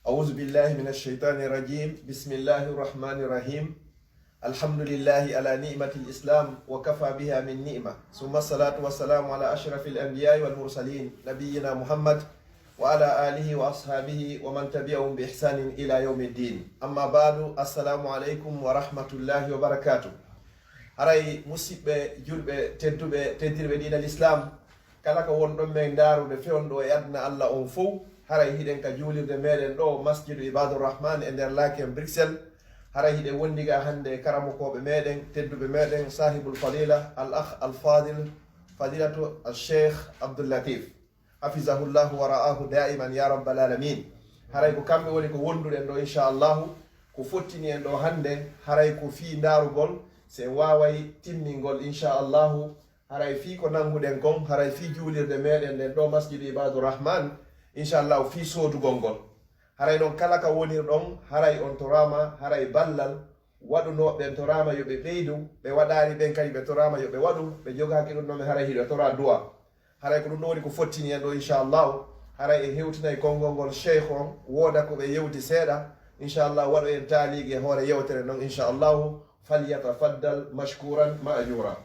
أعوذ بالله من الشيطان الرجيم. بسم الله الرحمن الرحيم. الحمد لله على نعمة الإسلام وكفى بها من نعمة، ثم الصلاة والسلام على أشرف الأنبياء والمرسلين نبينا محمد وعلى آله وأصحابه ومن تبعهم بإحسان إلى يوم الدين. أما بعد، السلام عليكم ورحمة الله وبركاته. haray musidɓe julɓe teddirɓe dina l'islam, kala ko wonɗon men darude fewndo e adna Allah on fof, haray hiɗen ka juulirde meɗen ɗo masjidu ibadurrahman e nder laken Bruxelles. haray hiɗe wondiga hande karamokoɓe meɗen tedduɓe meɗen sahibul fadila al akh al fadilatu al cheikh Abdul Latif hafizahullahu wa ra'ahu daiman ya rabbal alamin. haray ko kamɓe woni ko wonduɗen ɗo inchallahu. ko fottini en ɗo hande haray ko fi darugol se waway timmingol inchallahu. haray fi ko nanguɗen kon, haray fi juulirde meɗen nden ɗo masjidu ibadurrahman inchallahu, fi sodugol ngol. haray noon kala ka wonirɗon haray on torama, haray ballal waɗunoɓen torama yoɓe ɓeydu, ɓe waɗari ɓen kadi ɓe torama yoɓe waɗu, ɓe jogaki ɗum ɗon haray hiɗo tora duwa. haray ko ɗum ɗo woni ko fottini en ɗo inchallahu. haray en hewtinayi konngol ngol cheikh on, woda ko ɓe yewti seeɗa inchallahu, waɗo en taaligi e hoore yewtere noon inchallahu. فليتفضل مشكورا مأجورا.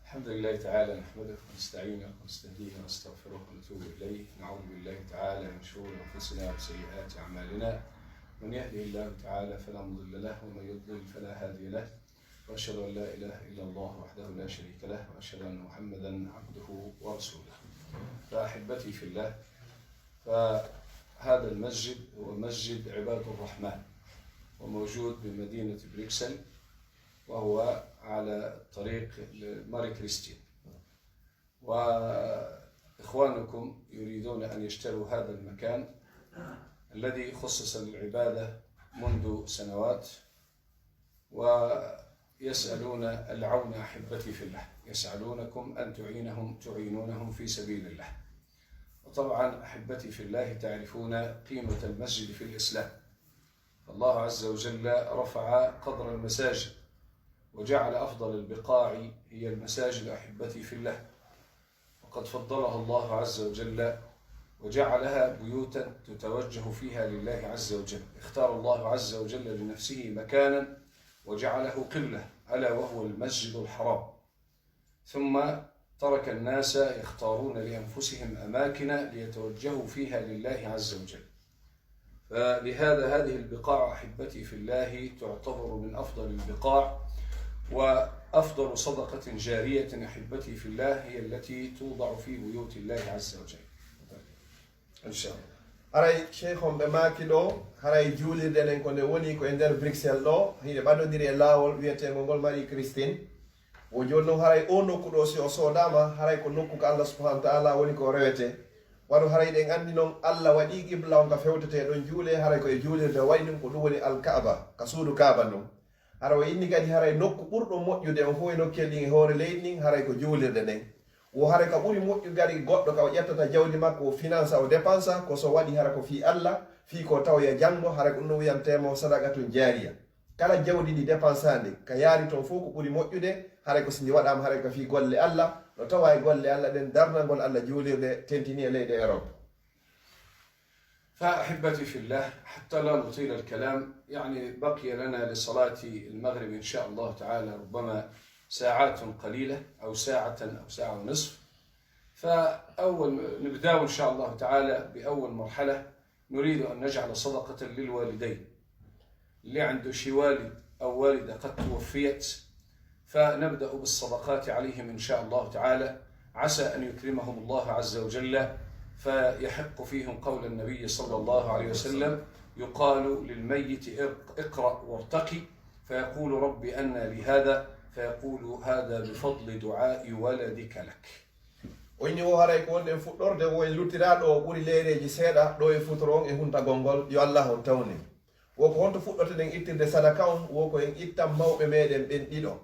الحمد لله تعالى نحمده ونستعينه ونستهديه ونستغفره ونتوب إليه. نعوذ بالله تعالى من شرور أنفسنا وسيئات أعمالنا. من يهده الله تعالى فلا مضل له ومن يضلل فلا هادي له. وأشهد أن لا إله إلا الله وحده لا شريك له وأشهد أن محمدا عبده ورسوله. فأحبتي في الله، فهذا المسجد هو مسجد عباد الرحمن، وموجود بمدينة بروكسل، وهو على طريق ماري كريستين. وإخوانكم يريدون أن يشتروا هذا المكان الذي خصص للعبادة منذ سنوات، ويسألون العون أحبتي في الله، يسألونكم أن تعينونهم في سبيل الله. وطبعا أحبتي في الله تعرفون قيمة المسجد في الإسلام. الله عز وجل رفع قدر المساجد وجعل أفضل البقاع هي المساجد أحبتي في الله، وقد فضلها الله عز وجل وجعلها بيوتا تتوجه فيها لله عز وجل. اختار الله عز وجل لنفسه مكانا وجعله قبلة، ألا وهو المسجد الحرام. ثم ترك الناس يختارون لأنفسهم أماكن ليتوجهوا فيها لله عز وجل. فلهذا هذه البقاع أحبتي في الله تعتبر من أفضل البقاع، وأفضل صدقة جارية أحبتي في الله هي التي توضع في بيوت الله عز وجل إن شاء الله. haray cheikh on ɓe maaki ɗo, haray juulirde nden ko nde woni ko e nder Bruxelles ɗo, hiɗe ɓaɗodiri e laawol wiyetego ngol Marie Christine. o joni noon haray o nokku ɗo si o soodama, haray ko nokku ko Allah subhanahu wa ta'ala woni ko rewete. waɗo haray ɗen anndi noon Allah waɗi qibla on ka fewtete ɗon juule, haray koye juulirde wayi ɗum ko ɗum woni alkaaba, ka suudu kaaba ɗum. hara o inni kadi haray nokku ɓurɗo moƴƴude on fof e nokkel ɗin e hoore leydi ɗin, haray ko juulirde nden. o haray ka ɓuri moƴƴugari goɗɗo ka o ƴettata jawdi makko o finansa o dépensa ko so waɗi hara ko fi Allah, fi ko tawoya janngo, haray ko ɗum ɗo wiyantemo sadaqatun jariya. kala jawdi ɗi dépensande ka yaari toon fof ko ɓuri moƴƴude, haray ko sindi waɗama haray ka fi golle Allah, no tawa e golle Allah ɗen darnagol Allah juulirde tentini e leyɗe Europe. فأحبتي في الله، حتى لا نطيل الكلام، يعني بقي لنا لصلاة المغرب إن شاء الله تعالى ربما ساعات قليلة أو ساعة أو ساعة ونصف. فأول نبدأ إن شاء الله تعالى بأول مرحلة، نريد أن نجعل صدقة للوالدين اللي عنده شي والد أو والدة قد توفيت، فنبدأ بالصدقات عليهم إن شاء الله تعالى، عسى أن يكرمهم الله عز وجل، فيحق فيهم قول النبي صلى الله عليه وسلم: يقال للميت اقرأ وارتقي، فيقول رب أنى لهذا، فيقول هذا بفضل دعاء ولدك لك. Oni o haray ko wonde fuɗɗorde wo en luttiraɗo o ɓuri leyreji seeɗa ɗo e futoro on e huntagol ngol, yo Allah on tawni. wo ko honto fuɗɗote ɗen ittirde sadaka on, wo ko en ittan mawɓe meɗen ɓen ɗiɗo.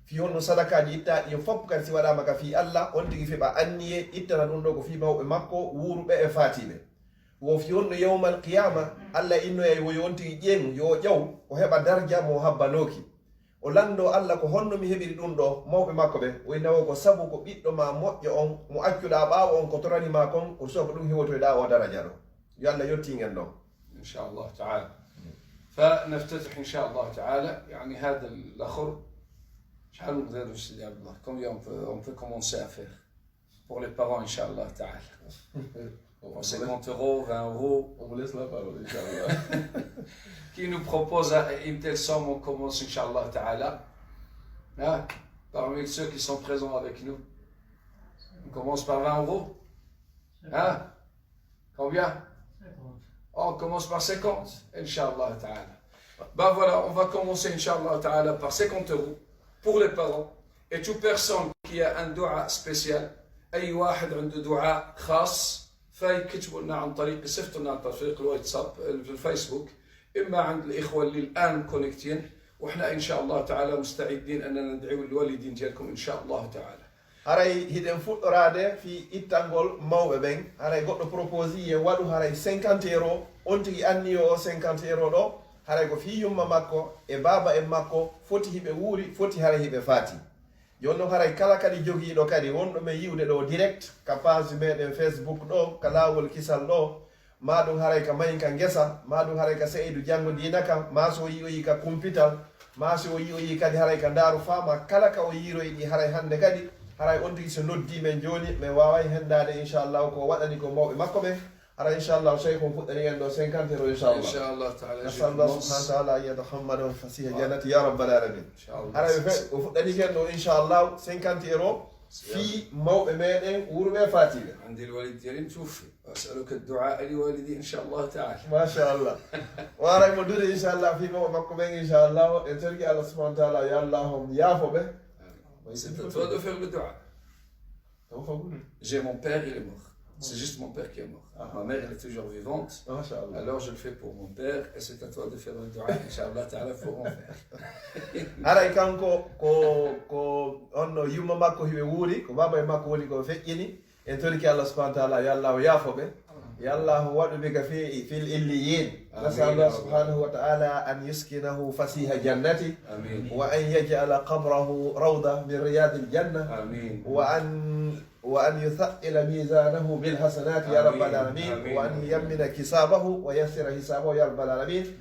fi honno sadakaji ittaɗi yo fof kadi si waɗama ka fi Allah, on tigi feɓa anniye ittana ɗum ɗo ko fi mawɓe makko wuruɓe e fatiɓe. wo fi honno yawmal qiyama Allah innoyay wo yo on tigi ƴeeŋ yo ƴaw o heɓa darja mo habbanoki. o lando Allah ko honno mi heɓiri ɗum ɗo mawɓe makko ɓe o nawo ko sabu ko ɓiɗɗo ma moƴƴo on mo accuɗa ɓaawo on ko toranima kon ko so ko ɗum hewotoyɗa o daraja ɗo yo Allah yettingen ɗon إن شاء الله تعالى. فنفتتح إن شاء الله تعالى يعني هذا الأخر شحال نقدر نشتري عبد الله combien on peut commencer à faire pour les parents إن شاء الله تعالى 50 €, 20 €. On vous laisse la parole, Inch'Allah. Qui nous propose une telle somme, on commence, Inch'Allah Ta'ala. Hein? Parmi ceux qui sont présents avec nous. On commence par 20 €. Hein? Combien? 50. On commence par 50, Inch'Allah Ta'ala. Ben voilà, on va commencer, Inch'Allah Ta'ala, par 50 € pour les parents. Et toute personne qui a un dua spécial, أي واحد عنده دعاء خاص فيكتبوا لنا عن طريق يصيفطوا لنا عن طريق الواتساب في الفيسبوك، اما عند الاخوه اللي الان كونكتين، وإحنا ان شاء الله تعالى مستعدين اننا ندعو الوالدين ديالكم ان شاء الله تعالى. haray hiɗen fuɗɗorade fi ittangol mawɓe ɓen haray goɗɗo proposi e waɗu haray 50 € on tigi anni o 50 € ɗo haray ko fi yumma makko e baba en makko foti hiɓe wuuri foti haray hiɓe faati. Jonno haray kala kadi jogiiɗo kadi wonɗo men yiwde ɗo direct ka page meɗen Facebook ɗo ka laawol kisal ɗo ma ɗum haray ka mayin ka ngesa ma ɗum haray ka Seydou Jango Dina kam ma so yi o yi ka kumpital ma so yi o yi kadi haray ka ndaaru fama kala ka o yiiroyi ɗi haray hannde kadi haray on tigi so noddi men joni min waway hendade inchallah ko waɗani ko mawɓe makko ɓe haray inchallah cheikh on fuɗɗani en ɗo 50 € inchallah taala nasallah subhanahu wa taala an yatahammadan fasiha jannati ya rabbal alamin haray ɓe o fuɗɗani ken ɗo inchallah 50 € في موقع مين ورمي فاتيلة عندي الوالد ديالي متوفي أسألك الدعاء لوالدي إن شاء الله تعالى. ما شاء الله. وأنا مدير إن شاء الله في موقع مكمل إن شاء الله إنترجع الله سبحانه وتعالى يا اللهم يافو به. C'est à toi de faire le dua. J'ai mon père, il est mort. C'est juste mon père qui est mort. Ma mère, elle est toujours vivante. Alors je le fais pour mon père et c'est à toi de faire le dua. Inch'Allah ta'ala pour mon père. Aray kanko ko onno yumma makko hiɓe wuuri ko baba e makko woni ko feƴƴini en toriki Allah subhanahu wa ta'ala ya Allah o yaafoɓe ya Allah waɗu bika fil illiyin nasal Allah subhanahu wa ta'ala an yuskinahu fasiha jannati wa an yaj'ala qabrahu rawda min riyadil janna وأن يثقل ميزانه بالحسنات يا رب العالمين وأن يمن كسابه ويسر حسابه يا رب العالمين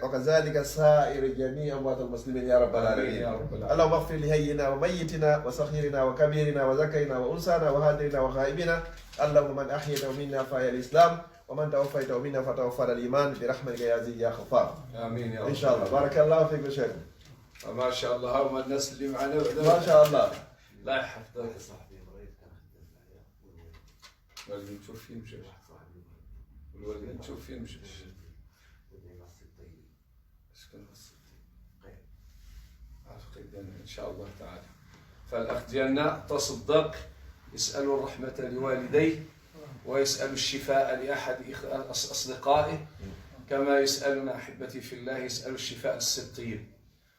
وكذلك سائر جميع أموات المسلمين يا رب العالمين. اللهم اغفر لهينا وميتنا وصغيرنا وكبيرنا وذكرنا وأنثانا وهادرنا وغائبنا اللهم من أحيينا منا فهي الإسلام ومن توفيت منا فتوفنا الإيمان برحمتك يا عزيز يا غفار. آمين يا رب. إن شاء الله. بارك الله فيك شيخ. ما شاء الله هم الناس اللي معنا ما شاء الله. لا يحفظك يا صاحبي. الوالدين تشوف فيه مشاش والوالدين تشوف فيه مشاش شكون ان شاء الله تعالى. فالاخ ديالنا تصدق يسال الرحمه لوالديه ويسال الشفاء لاحد اصدقائه كما يسالنا احبتي في الله يسال الشفاء للسبطين.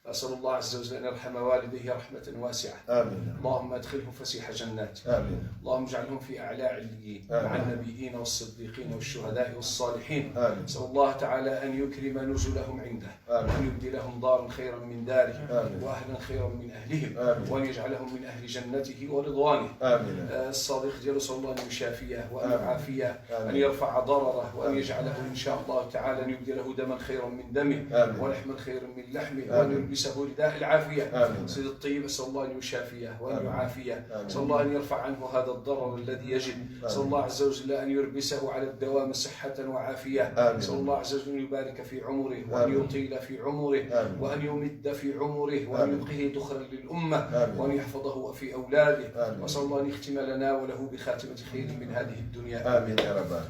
أسأل الله عز وجل أن يرحم والديه رحمة واسعة. آمين. اللهم أدخلهم فسيح جنات. آمين. اللهم اجعلهم في أعلى عليين مع النبيين والصديقين والشهداء والصالحين. آمين. أسأل الله تعالى أن يكرم نزلهم عنده. آمين. وأن يبدي لهم دارا خيرا من دارهم. آمين. وأهلا خيرا من أهلهم. آمين. وأن يجعلهم من أهل جنته ورضوانه. آمين. الصادق ديالو صلى الله أن يشافيه وأن يعافيه أن يرفع ضرره وأن يجعله إن شاء الله تعالى أن يبدي له دما خيرا من دمه ولحما خيرا من لحمه وأن يلبسه رداء العافية. سيد الطيب أسأل الله أن يشافيه وأن يعافيه. أسأل الله أن يرفع عنه هذا الضرر الذي يجد. أسأل الله عز وجل أن يلبسه على الدوام صحة وعافية. أسأل الله عز وجل أن يبارك في عمره وأن يطيل في عمره وأن يمد في عمره وأن يبقيه ذخرا للأمة وأن يحفظه في أولاده. وأسأل الله أن يختم لنا وله بخاتمة خير من هذه الدنيا. آمين يا رب.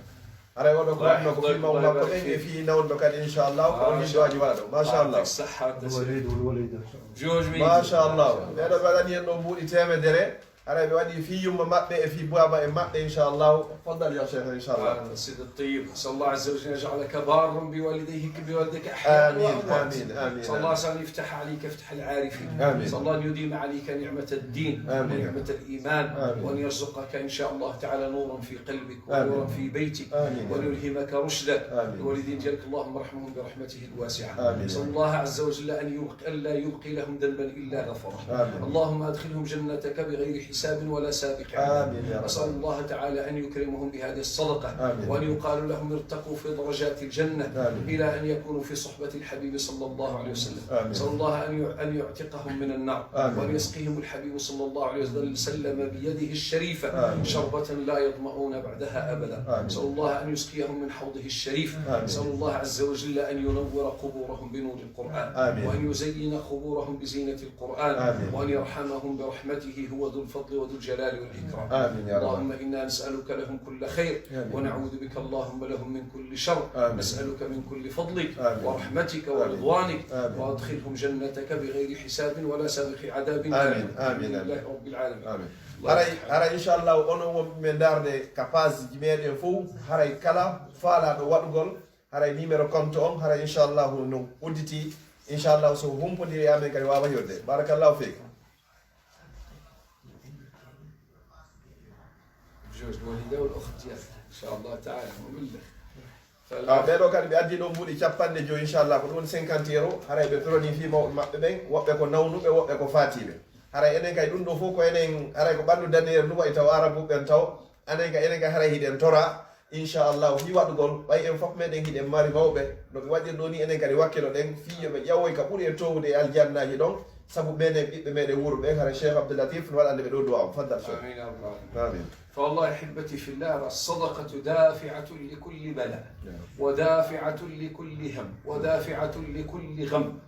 أنا أقول لك في موضوع في نون بكاد إن شاء الله وكل جواج ولده ما شاء الله. الصحة الوليد والوليدة. جوج ما شاء الله. هذا بدن ينبو إتيام دري. haray ɓe waɗi fi yumma maɓɓe e fi baba e maɓɓe inchallahu. Faddal ya cheikh inchallah. سيد الطيب نسأل الله عز وجل يجعلك بارا بوالديه بوالدك آمين وأموات. آمين آمين. نسأل الله أن يفتح عليك فتح العارفين. آمين. نسأل الله أن يديم عليك نعمة الدين ونعمة الإيمان. وأن يرزقك إن شاء الله تعالى نورا في قلبك ونورا في بيتك. وأن يلهمك رشدك. الوالدين جلك اللهم ارحمهم برحمته الواسعة. نسأل الله عز وجل أن لا يبقي لهم ذنبا إلا غفره. اللهم أدخلهم جنتك بغير حساب ولا سابق عذاب. أسأل الله تعالى أن يكرمهم بهذه الصدقة وأن يقال لهم ارتقوا في درجات الجنة إلى أن يكونوا في صحبة الحبيب صلى الله عليه وسلم. أسأل الله أن يعتقهم من النار وأن يسقيهم الحبيب صلى الله عليه وسلم بيده الشريفة شربة لا يظمؤون بعدها أبدا. أسأل الله أن يسقيهم من حوضه الشريف. أسأل الله عز وجل أن ينور قبورهم بنور القرآن وأن يزين قبورهم بزينة القرآن وأن يرحمهم برحمته هو ذو الفضل وذو الجلال والإكرام. اللهم إنا نسألك لهم كل خير ونعوذ بك اللهم لهم من كل شر. نسألك من كل فضلك ورحمتك ورضوانك وأدخلهم جنتك بغير حساب ولا سابق عذاب. آمين آمين لله رب العالمين. آمين. haray inchallahu onon wonɓe darde capage ji meɗen fof haray kala faalaɗo waɗugol haray numéro compte on haray inchallahu no udditi inchallahu so humpodiri amen kadi wawa yodde. Barakallahu fik. بجوز الوالدة والأخت ديالك إن شاء الله تعالى مبلغ. ɓeɗo kadi ɓe addi ɗo mbuɗi 50 inchallah ko ɗum 50 € haray ɓe toroni fi mawɓe maɓɓe ɓen woɓɓe ko nawnuɓe woɓɓe ko fatiɓe. haray enen kay ɗum ɗo fof ko enen haray ko ɓandu danere ndu wayi taw arabu ɓen taw enen kay haray hiɗen tora inchallahu fi waɗugol ɓay en fof meɗen hiɗen mari mawɓe no ɓe waɗir ɗo ni enen kadi wakkilo ɗen fiyo ɓe ƴawoy ka ɓuuri e towde e aljannaji ɗon sabu ɓenen ɓiɓɓe meɗen wuuro ɓe haray cheikh abdoulatif no waɗande ɓe ɗo duwa o. Faddal cheikh. آمين يا رب العالمين. آمين. فوالله أحبتي في الله الصدقة دافعة لكل بلاء ودافعة لكل هم ودافعة لكل غم.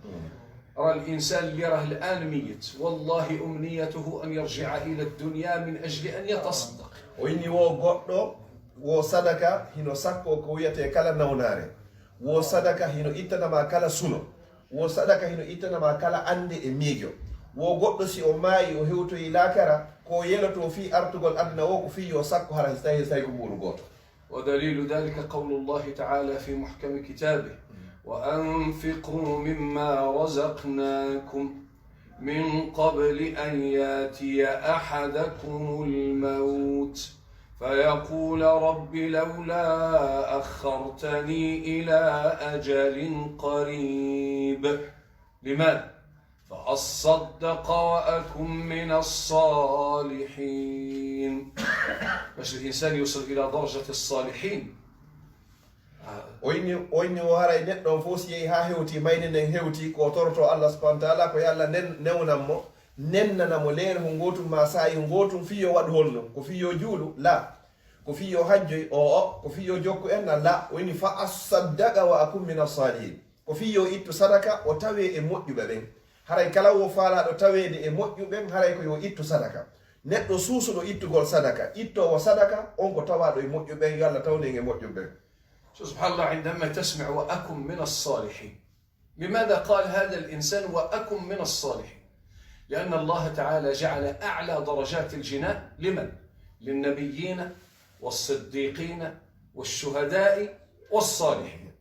أرى الإنسان اللي يراه الآن ميت والله أمنيته أن يرجع إلى الدنيا من أجل أن يتصدق. وإني وقعد وصدقة هنا سكو كوية كلا نوناري وصدقة هنا إتنا ما كلا سنو وصدقة هنا إتنا ما كلا عندي إميجو وقعد سي أماي وهوتو إلاكرا كو يلتو في أرتغل أدنى وكو في وسكو هرا هستاي كمبورو غوتو. ودليل ذلك قول الله تعالى في محكم كتابه وأنفقوا مما رزقناكم من قبل أن ياتي أحدكم الموت فيقول رب لولا أخرتني إلى أجل قريب. لماذا؟ فأصدق وأكن من الصالحين. باش الإنسان يوصل إلى درجة الصالحين. oyni o haray neɗɗo fof si yehi ha hewti mayni nden hewti ko toroto Allah subhanahu wa ta'ala ko yalla newnanmo nennanamo leere ko gotum ma sayi gotum fiyo waɗ holno ko fiyo juuɗu la ko fiyo hajjoy ko fiyo jokku en la oyni fa asaddaqa wa akum min as-salihin ko fiyo ittu sadaka o tawe e moƴƴuɓe ɓen haray kala wo faalaɗo tawede e moƴƴuɓen haray ko yo ittu sadaka neɗɗo suusuɗo ittugol sadaka ittowo sadaka on ko tawaɗo e moƴƴuɓen yo Allah tawnen e moƴƴuɓen. سبحان الله عندما تسمع وأكن من الصالحين. لماذا قال هذا الإنسان وأكن من الصالحين؟ لأن الله تعالى جعل أعلى درجات الجنان لمن؟ للنبيين والصديقين والشهداء والصالحين.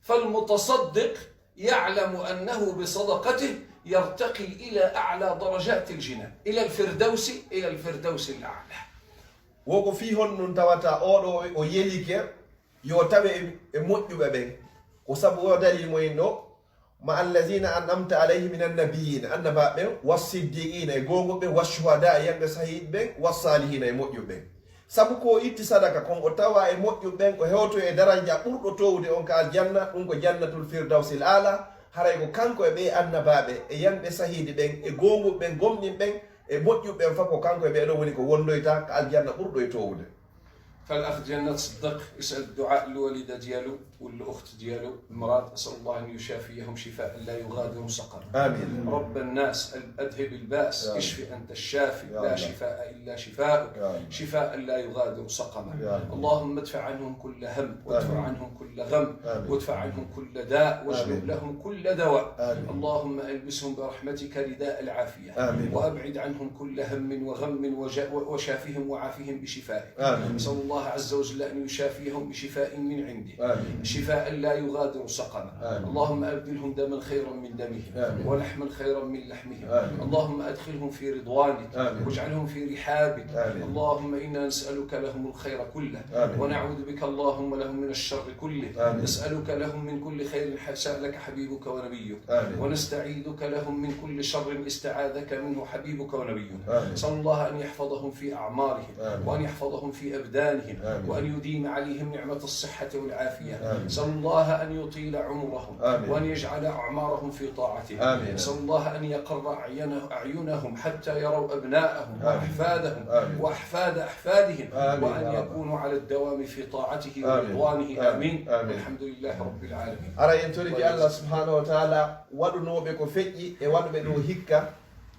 فالمتصدق يعلم أنه بصدقته يرتقي إلى أعلى درجات الجنان إلى الفردوس الأعلى. وكو فيهن نتواتا أورو ويليك yo tawe e moƴƴuɓe ɓen ko sabu o dalil moyen ɗo ma allazina an'amta alayhim min annabiyina annabaɓe ɓen wassiddiqina e gongoɓe washuhada e yamɓe sahid ɓen wassalihina e moƴƴuɓe ɓen sabu ko itti sadaka kon o tawa e moƴƴuɓe ɓen ko hewto e daraja ɓurɗo towde on ka aljanna ɗum ko jannatul firdawsil ala haray ko kanko e ɓe annabaɓe e yamɓe sahidi ɓen e gongoɓe ɓen gomɗin ɓen e moƴƴuɓe ɓen fa ko kanko e ɓeɗo woni ko wondoyta ka aljanna ɓurɗo e towde. فالاخ ديالنا تصدق يسال الدعاء الوالده ديالو والاخت ديالو المراه، اسال الله ان يشافيهم شفاء لا يغادر سقما. امين. رب الناس اذهب الباس اشف انت الشافي لا شفاء الا شفاؤك شفاء لا يغادر سقما. اللهم ادفع عنهم كل هم وادفع عنهم كل غم وادفع عنهم كل داء واجلب لهم كل دواء. اللهم البسهم برحمتك رداء العافيه وابعد عنهم كل هم وغم وشافهم وعافهم بشفائك. نسال الله عز وجل ان يشافيهم بشفاء من عنده شفاء لا يغادر سقما. اللهم ابدلهم دما خيرا من دمهم ولحما خيرا من لحمهم. اللهم ادخلهم في رضوانك واجعلهم في رحابك. اللهم انا نسالك لهم الخير كله ونعوذ بك اللهم لهم من الشر كله. نسالك لهم من كل خير سالك حبيبك ونبيك ونستعيذك لهم من كل شر استعاذك منه حبيبك ونبيك. نسال الله ان يحفظهم في اعمارهم وان يحفظهم في ابدانهم وان يديم عليهم نعمه الصحه والعافيه. نسال الله ان يطيل عمرهم وان يجعل اعمارهم في طاعته. نسال الله ان يقر اعينهم حتى يروا ابناءهم واحفادهم واحفاد احفادهم وان يكونوا على الدوام في طاعته ورضوانه. امين. الحمد لله رب العالمين. ara en toriki allah subhanahu wa taala waɗunoɓe ko feƴƴi e waɗuɓe ɗo hikka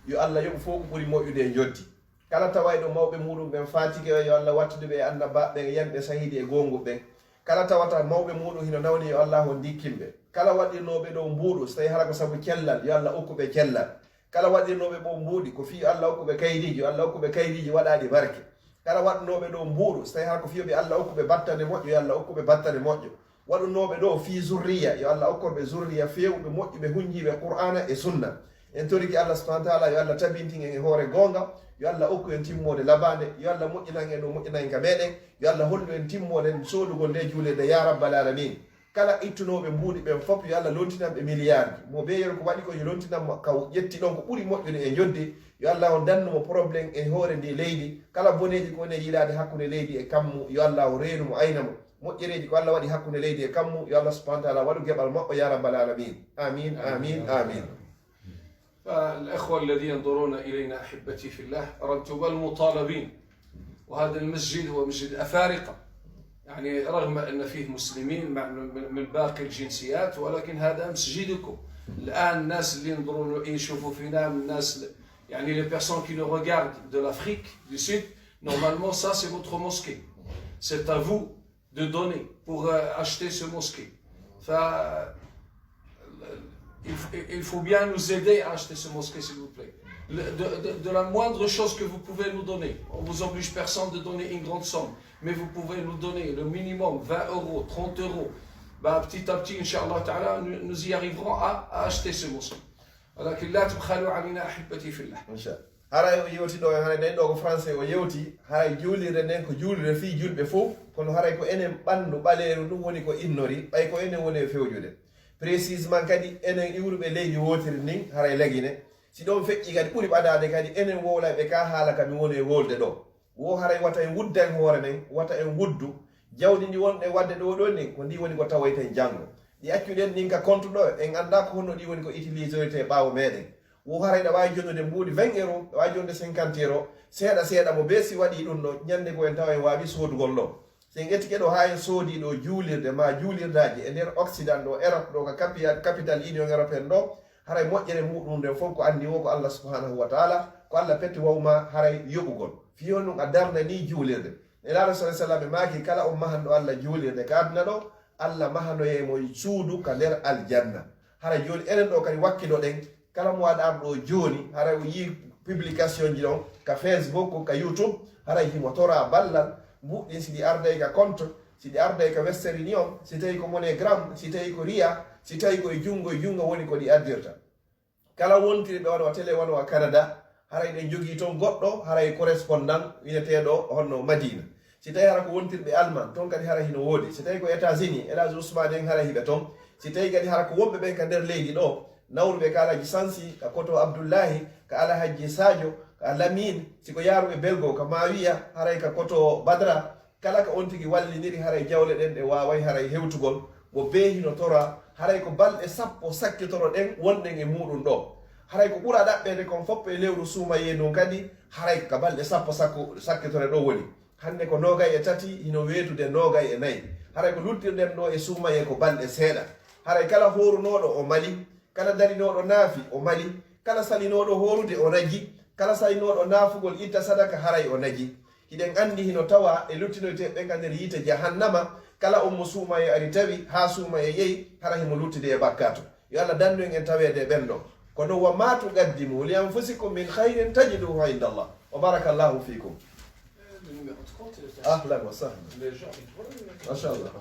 yo allah yoɓu fof ko ɓuri moƴƴude e joddi. kala tawayɗo mawɓe muɗum ɓen fatike yo allah wattude ɓe e annabaɓe ɓen yanɓe sahidi e gongu ɓen. kala tawata mawɓe muɗum hino nawni yo allah ho dikkinɓe. kala waɗirnoɓe ɗo mbuuɗu so tawi hara ko saabu cellal yo allah hokkuɓe cellal. kala waɗirnoɓe ɓo mbuuɗi ko fi allah hokkuɓe kaydiji yo allah hokkuɓe kaydiji waɗaɗi barke. kala waɗnoɓe ɗo mbuuɗu so tawi hara ko fiyoɓe allah hokkuɓe battane moƴƴo yo allah hokkuɓe battane moƴƴo. waɗunoɓe ɗo fi zurriya yo allah hokkorɓe zurriya fewɓe moƴƴuɓe hunjiɓe qur'ana e sunna. en toriki allah subhanahu wa taala yo allah tabintin en e hoore gonga. yo allah hokku en timmode labade. yo allah moƴƴinan en ɗo moƴƴinan ka meɗen. yo allah hollu en timmode soodugol nde juulede ya rabbal alamin. kala ittunoɓe mbuuɗi ɓen fof yo allah lontinanɓe milliards mo ɓeyer ko waɗi ko yo lontinanmo ka ƴetti ɗon ko ɓuuri moƴƴude e jodde. yo allah o dannumo probléme e hoore ndi leydi. kala boneji ko woni e yiilade hakkude leydi e kammu yo allah o reenumo aynamo. moƴƴereji ko allah waɗi hakkude leydi e kammu yo allah subhanahu wa taala waɗu geɓal maɓɓo ya rabbal alamin. amin amin amin. فالأخوة الذين ينظرون إلينا أحبتي في الله رتب المطالبين، وهذا المسجد هو مسجد أفارقة، يعني رغم أن فيه مسلمين من باقي الجنسيات ولكن هذا مسجدكم. الآن الناس اللي ينظرون يشوفوا فينا من الناس يعني les personnes qui nous regardent de l'Afrique du Sud, normalement ça c'est votre mosquée. C'est à vous de donner pour acheter ce mosquée. Il faut bien nous aider à acheter ce mosquée, s'il vous plaît. De la moindre chose que vous pouvez nous donner. On ne vous oblige personne de donner une grande somme, mais vous pouvez nous donner le minimum 20 euros, 30 euros. Petit à petit, Inch'Allah Ta'ala, nous y arriverons à acheter ce mosquée. ولكن لا تبخلوا علينا أحبتي في الله. haray o yewti ɗo hara nden ɗo ko français o yewti haray juulirde nden ko juulirde fi julɓe fof kono haray ko enen ɓanndu ɓaleeru ɗum woni ko innori ɓay ko enen woni e fewjude précisement kadi enen iwruɓe leydi wotiri ndin haray lagine si ɗon feƴƴi kadi ɓuri ɓadade kadi enen wowlayɓe ka haala kami woni e wolde ɗo wo haray wata en wuddan hoore men wata en wuddu jawdi ndi wonɗe wadde ɗo ɗon ni ko ndi woni ko tawoyten janngo ɗi accuɗen ndin ka compte ɗo en annda ko honno ɗi woni ko utilisete ɓaawo meɗen wo haray ɗa wawi jonnude mbuuɗi 20 euros ɗa wawi jonnude 50 euros seeɗa seeɗa mo beesi waɗi ɗum ɗo ñande ko en tawa en wawi soodugol ɗo sen ƴettike ɗo ha en soodi ɗo juulirde ma juulirdaji e nder occident ɗo Europe ɗo ka capital union européenne ɗo haray moƴƴere muɗum nden fof ko andi wo ko Allah subhanahu wa taala ko Allah petti wawma haray yoɓugol fiyon ɗum a darna ni juulirde nelaɗo sa sallam e maaki kala o mahanɗo Allah juulirde ka aduna ɗo Allah mahanoyemo suudu ka nder aljanna haray joni enen ɗo kadi wakkiɗo ɗen kala mo waɗam ɗo joni haray o yi publication ji ɗon ka Facebook ka YouTube haray himo tora ballal mbuɗɗin siɗi arday ka compte siɗi arday ka Western Union si tawi ko MoneyGram si tawi ko Ria si tawi ko e jungo woni ko ɗi addirta kala wontiri ɓe wona télé wona wa Canada haray ɗen jogii toon goɗɗo haray correspondant wineteɗo honno Madina si tawi hara ko wontirɓe Allemagne toon kadi hara hino woodi si tawi ko États-Unis Elage Ousmane en hara hiɓe toon si tawi kadi hara ko wonɓe ɓen ka nder leydi ɗo nawruɓe ka Alaji Sansi ka Koto Abdoullahi ka Alhaji Sadio ka Lamine siko yaaruɓe Belgo ka Mawiya haray ka Koto Badra kala ka on tigi walliniri haray jawle ɗen ɗe waway haray hewtugol mo beehino tora haray ko balɗe sappo sakkitoro ɗen wonɗen e muɗum ɗo haray ko ɓura ɗaɓɓede kon foppe lewru suumaye ɗum kadi haray ka balɗe sappo sakkitore ɗo woni hande ko nogay e tati hino wetude nogay e nayi haray ko luttirden ɗo e suumaye ko balɗe seeɗa haray kala horunoɗo o mali kala darinoɗo naafi o mali kala salinoɗo horude o nagi kala salinoɗo naafugol itta sadaka haray o nagi hiɗen andi hino tawa e luttinoyteɓe ga nder yiite jahannama kala on mo suumaye ari tawi ha suumaye yeyi hara himo luttude e bakkato yo allah dandu en tawede ɓen ɗo kono wa ma tuqaddimu li anfusikum min khayrin tajiduhu inda allah wa barakallahu fikum. اهلا وسهلا ما شاء الله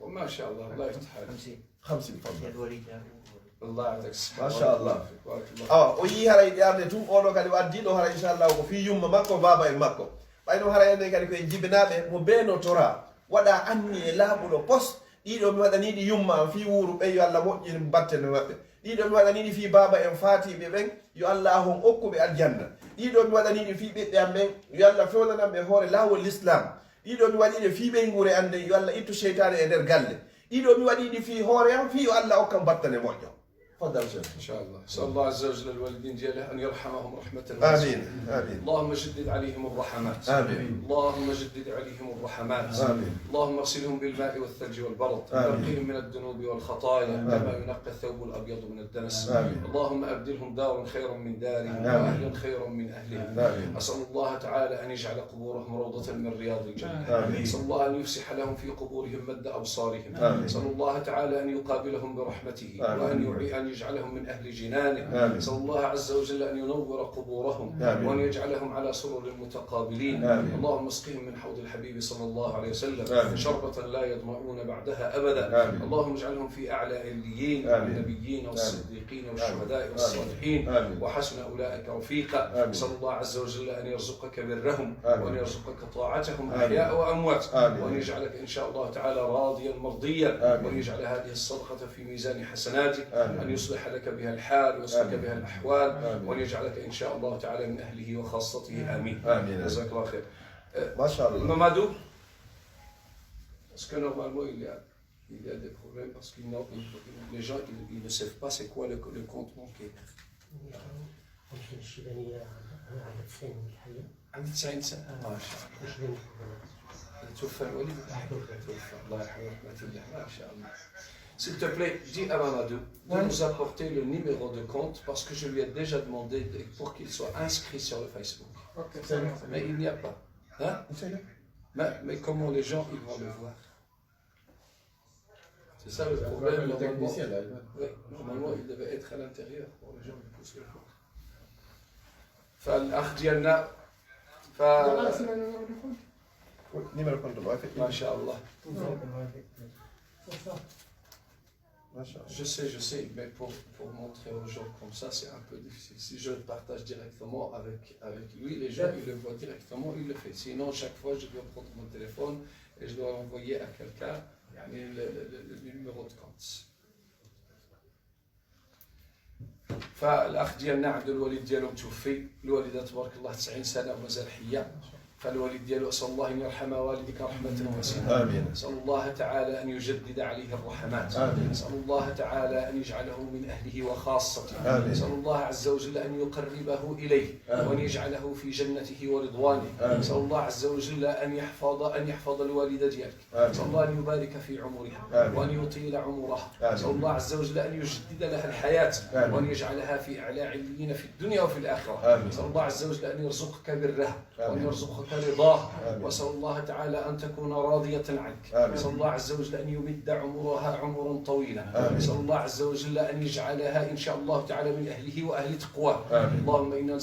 ما شاء الله الله يفتح عليك 50 تفضل الله يعطيك الصحة ما شاء الله o yi haray yarde tum oɗo kadi o addiɗo hara inchallah ko fi yumma makko baba en makko ɓayno hara enen kadi koye jibinaɓe mo beeno tora waɗa anni e laaɓuɗo pos ɗiɗo mi waɗaniɗi yumma am fi wuuru ɓe yo allah moƴƴin battene maɓɓe ɗiɗo mi waɗaniɗi fi baba en fatiɓe ɓen yo allah hon okkuɓe aljanna ɗiɗo mi waɗaniɗi fi ɓiɓɓe am ɓen yo allah fewnanam ɓe hoore lawol l'islam ɗiɗo mi waɗiɗe fi ɓeygure ande yo allah ittu cheytane e nder galle ɗiɗo mi waɗiɗi fi hoore am fi yo allah okkam battane moƴƴo. تفضل شيخ. ان شاء الله. اسال الله عز وجل الوالدين دياله ان يرحمهم رحمه واسعه. امين امين. اللهم جدد عليهم الرحمات. امين. اللهم جدد عليهم الرحمات. امين. اللهم اغسلهم بالماء والثلج والبرد، نقهم من الذنوب والخطايا كما ينقى الثوب الابيض من الدنس. امين. اللهم ابدلهم دارا خيرا من دارهم واهلا خيرا من اهلهم. امين. اسال الله تعالى ان يجعل قبورهم روضه من رياض الجنه. امين. اسال الله ان يفسح لهم في قبورهم مد ابصارهم. امين. اسال الله تعالى ان يقابلهم برحمته وان يجعلهم من أهل جنانه. نسأل الله عز وجل أن ينور قبورهم وأن يجعلهم على سرر متقابلين. اللهم اسقهم من حوض الحبيب صلى الله عليه وسلم شربة لا يظمؤون بعدها أبدا. اللهم اجعلهم في أعلى عليين النبيين والصديقين والشهداء والصالحين وحسن أولئك رفيقا. نسأل الله عز وجل أن يرزقك برهم وأن يرزقك طاعتهم أحياء وأموات وأن يجعلك إن شاء الله تعالى راضيا مرضيا وأن يجعل هذه الصدقة في ميزان حسناتك أن يصلح لك بها الحال ويصلح بها الأحوال وأن يجعلك إن شاء الله تعالى من أهله وخاصته آمين. جزاك الله خير. ما شاء الله. Mamadou, parce que normalement il y a des problèmes parce que les gens ils ne savent pas c'est quoi le compte bancaire. عندي 90 سنة. ما شاء الله. توفى الوليد. توفى الله يرحمه رحمة الله. ما شاء الله. S'il te plaît, dis à Mamadou de nous apporter le numéro de compte parce que je lui ai déjà demandé pour qu'il soit inscrit sur le Facebook. Mais il n'y a pas. Hein? Mais comment les gens ils vont le voir? C'est ça le problème. Normalement, il devait être à l'intérieur pour les gens qui poussent le voir. فالأخ ديالنا ما شاء الله. Je sais, mais pour montrer aux gens comme ça, c'est un peu difficile. Si je le partage directement avec lui, les gens ils le voient directement, il le fait. Sinon, chaque fois, je dois prendre mon téléphone et je dois envoyer à quelqu'un le numéro de compte. فالأخ ديالنا عبد الوليد ديالو متوفي، الوالدة تبارك الله 90 سنة ومازال حية. فالوالد ديالو أسأل الله أن يرحم والدك رحمة واسعة. آمين. أسأل الله تعالى أن يجدد عليه الرحمات. آمين. أسأل الله تعالى أن يجعله من أهله وخاصته. آمين. أسأل الله عز وجل أن يقربه إليه. آمين. وأن يجعله في جنته ورضوانه. آمين. أسأل الله عز وجل أن يحفظ الوالدة ديالك. أسأل الله أن يبارك في عمرها. آمين. وأن يطيل عمرها. أسأل الله عز وجل أن يجدد لها الحياة. آمين. وأن يجعلها في أعلى عليين في الدنيا وفي الآخرة. آمين. أسأل الله عز وجل أن يرزقك برها. وأن يرزقك رضاه. وأسأل الله تعالى أن تكون راضية عنك. أسأل الله عز وجل أن يمد عمرها عمرا طويلا. أسأل الله عز وجل أن يجعلها إن شاء الله تعالى من أهله وأهل تقواه. اللهم إنا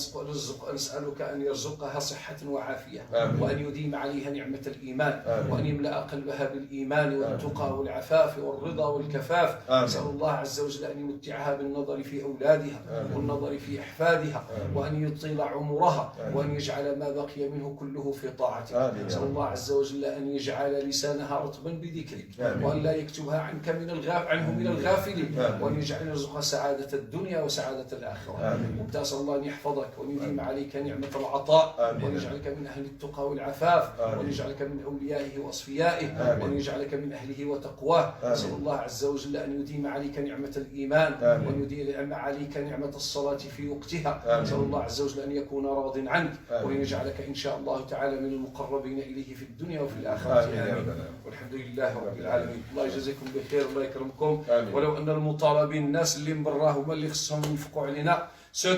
نسألك أن يرزقها صحة وعافية وأن يديم عليها نعمة الإيمان وأن يملأ قلبها بالإيمان والتقى والعفاف والرضا والكفاف. أسأل الله عز وجل أن يمتعها بالنظر في أولادها والنظر في أحفادها وأن يطيل عمرها وأن يجعل ما بقي منه كله في طاعتك. أسأل الله عز وجل أن يجعل لسانها رطبا بذكرك وأن لا يكتبها عنه من الغافلين وأن يجعل يرزقها سعادة الدنيا وسعادة الآخرة. وأسأل الله أن يحفظك وأن يديم عليك نعمة العطاء وأن يجعلك من أهل التقى والعفاف وأن يجعلك من أوليائه وأصفيائه وأن يجعلك من أهله وتقواه. أسأل الله عز وجل أن يديم عليك نعمة الإيمان وأن يديم عليك نعمة الصلاة في وقتها. أسأل الله عز وجل أن يكون راض عنك وأن يجعلك إن شاء الله تعالى من المقربين إليه في الدنيا وفي الآخرة. آمين. والحمد لله رب العالمين. الله يجزيكم بخير، الله يكرمكم. ولو أن المطالبين الناس اللي من براه هما اللي خصهم ينفقوا علينا. Ceux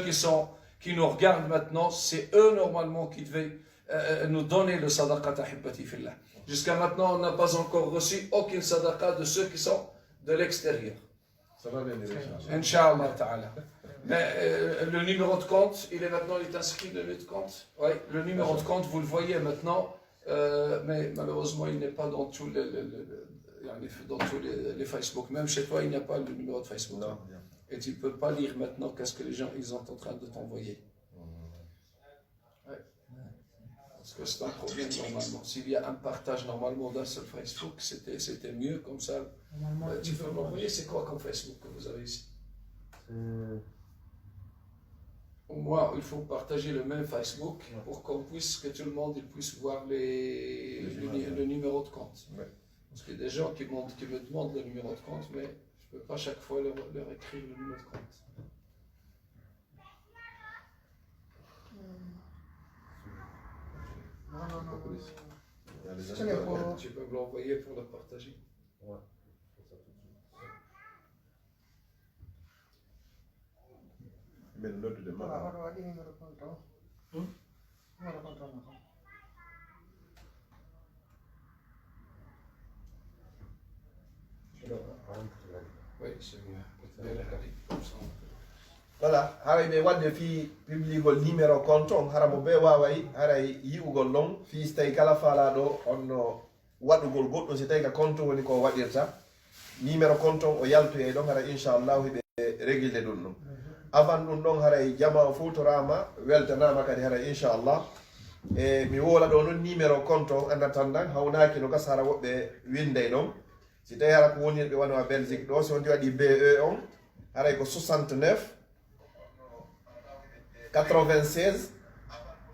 qui nous regardent maintenant, c'est eux normalement qui devaient nous donner le sadaqat ahibati fillah. Jusqu'à maintenant, on n'a pas encore reçu aucune sadaqa de ceux qui sont de l'extérieur. Ça va venir, Inch'Allah ta'ala. Mais le numéro de compte, il est inscrit, le numéro de compte. Oui, le numéro de compte, vous le voyez maintenant, mais malheureusement, il n'est pas dans tous les Facebook. Même chez toi, il n'y a pas le numéro de Facebook. Non. Et tu ne peux pas lire maintenant qu'est-ce que les gens ils sont en train de t'envoyer. Ouais. Parce que c'est un problème normalement. S'il y a un partage normalement d'un seul Facebook, c'était mieux comme ça. Tu peux m'envoyer, c'est quoi comme Facebook que vous avez ici? Au moins, il faut partager le même Facebook pour que tout le monde puisse voir le numéro de compte. Ouais. Parce qu'il y a des gens qui me demandent le numéro de compte, mais je ne peux pas chaque fois leur écrire le numéro de compte. Tu peux me l'envoyer pour le partager. Ouais. Mais le note de mal. Oui, c'est mieux. Voilà, haray ɓe wadde fi publigol numéro compte on hara mo ɓe waway haray yi'ugol ɗon fi so tawi kala faalaɗo onno waɗugol goɗɗo si tawi ka compte woni ko waɗirta numéro compte on o yaltoye ɗon hara inchallahu ɓe régulé ɗum ɗum avant ɗum ɗon haray jama o futorama weltanama kadi hara inchallah e mi wola ɗo noon numéro compte on andatan dan hawnaki no gasa hara woɓɓe winday ɗon si tawi hara ko wonirɓe wonoma Belgique ɗo si wonti waɗi BE on haray ko 69 96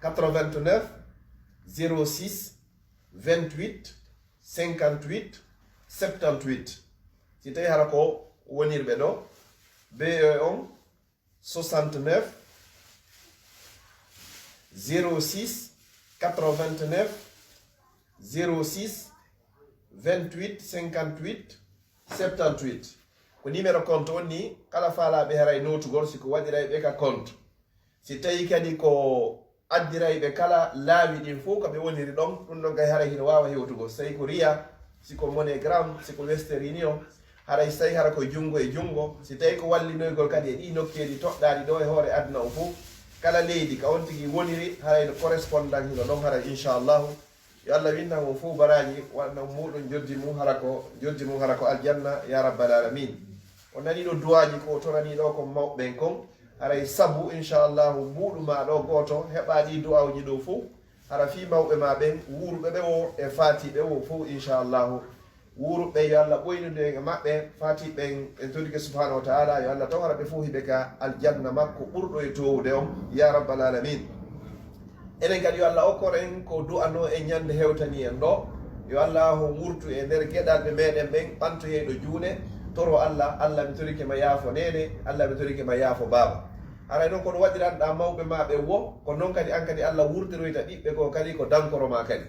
89 06 28 58 78 si tawi hara ko wonirɓe ɗo BE on 69 06 89 06 28 58 78 ko numéro compte on ni kala faalaɓe haray notugol siko waɗiray ɓe ka compte si tawi kadi ko addiray ɓe kala laawi ɗin fof ko ɓe woniri ɗon ɗum ɗon kay haray hino wawa hewtugo so tawi ko riya siko MoneyGram siko Western Union haray so tawi hara ko junngo e junngo si tawi ko wallinoygol kadi e ɗi nokkeji toɗɗaɗi ɗo e hoore aduna o fof kala leydi ka on tigui woniri haray no correspondant hino ɗon haray inchallahu yo Allah windan on fof baraji waɗna muɗum joddi mum hara ko aljanna ya rabbal alamin o nani ɗo duwaji ko torani ɗo ko mawɓen kon haray sabu inchallahu mbuɗuma ɗo goto heɓa ɗi du'awji ɗo fof hara fi mawɓe ma ɓen wuruɓe ɓe o e fatiɓe o fof inchallahu wuruɓe yo Allah ɓoynude e maɓɓe fatiɓen en todike subhanahu wa taala yo Allah taw hara ɓe fof hiɓe ka aljanna makko ɓurɗo e towude on ya rabbal alamin enen kadi yo Allah okkoren ko du'ano e ñande hewtani en ɗo yo Allah ho wurtu e nder gueɗalɓe meɗen ɓen ɓantoyeyɗo juuɗe toro Allah mi torike ma yaafo nene Allah mi torike ma yaafo baaba haray noon kono waɗiranɗa mawɓe ma ɓe wo ko noon kadi an kadi Allah wurtiroyta ɓiɓɓe ko kadi ko dankoro ma kadi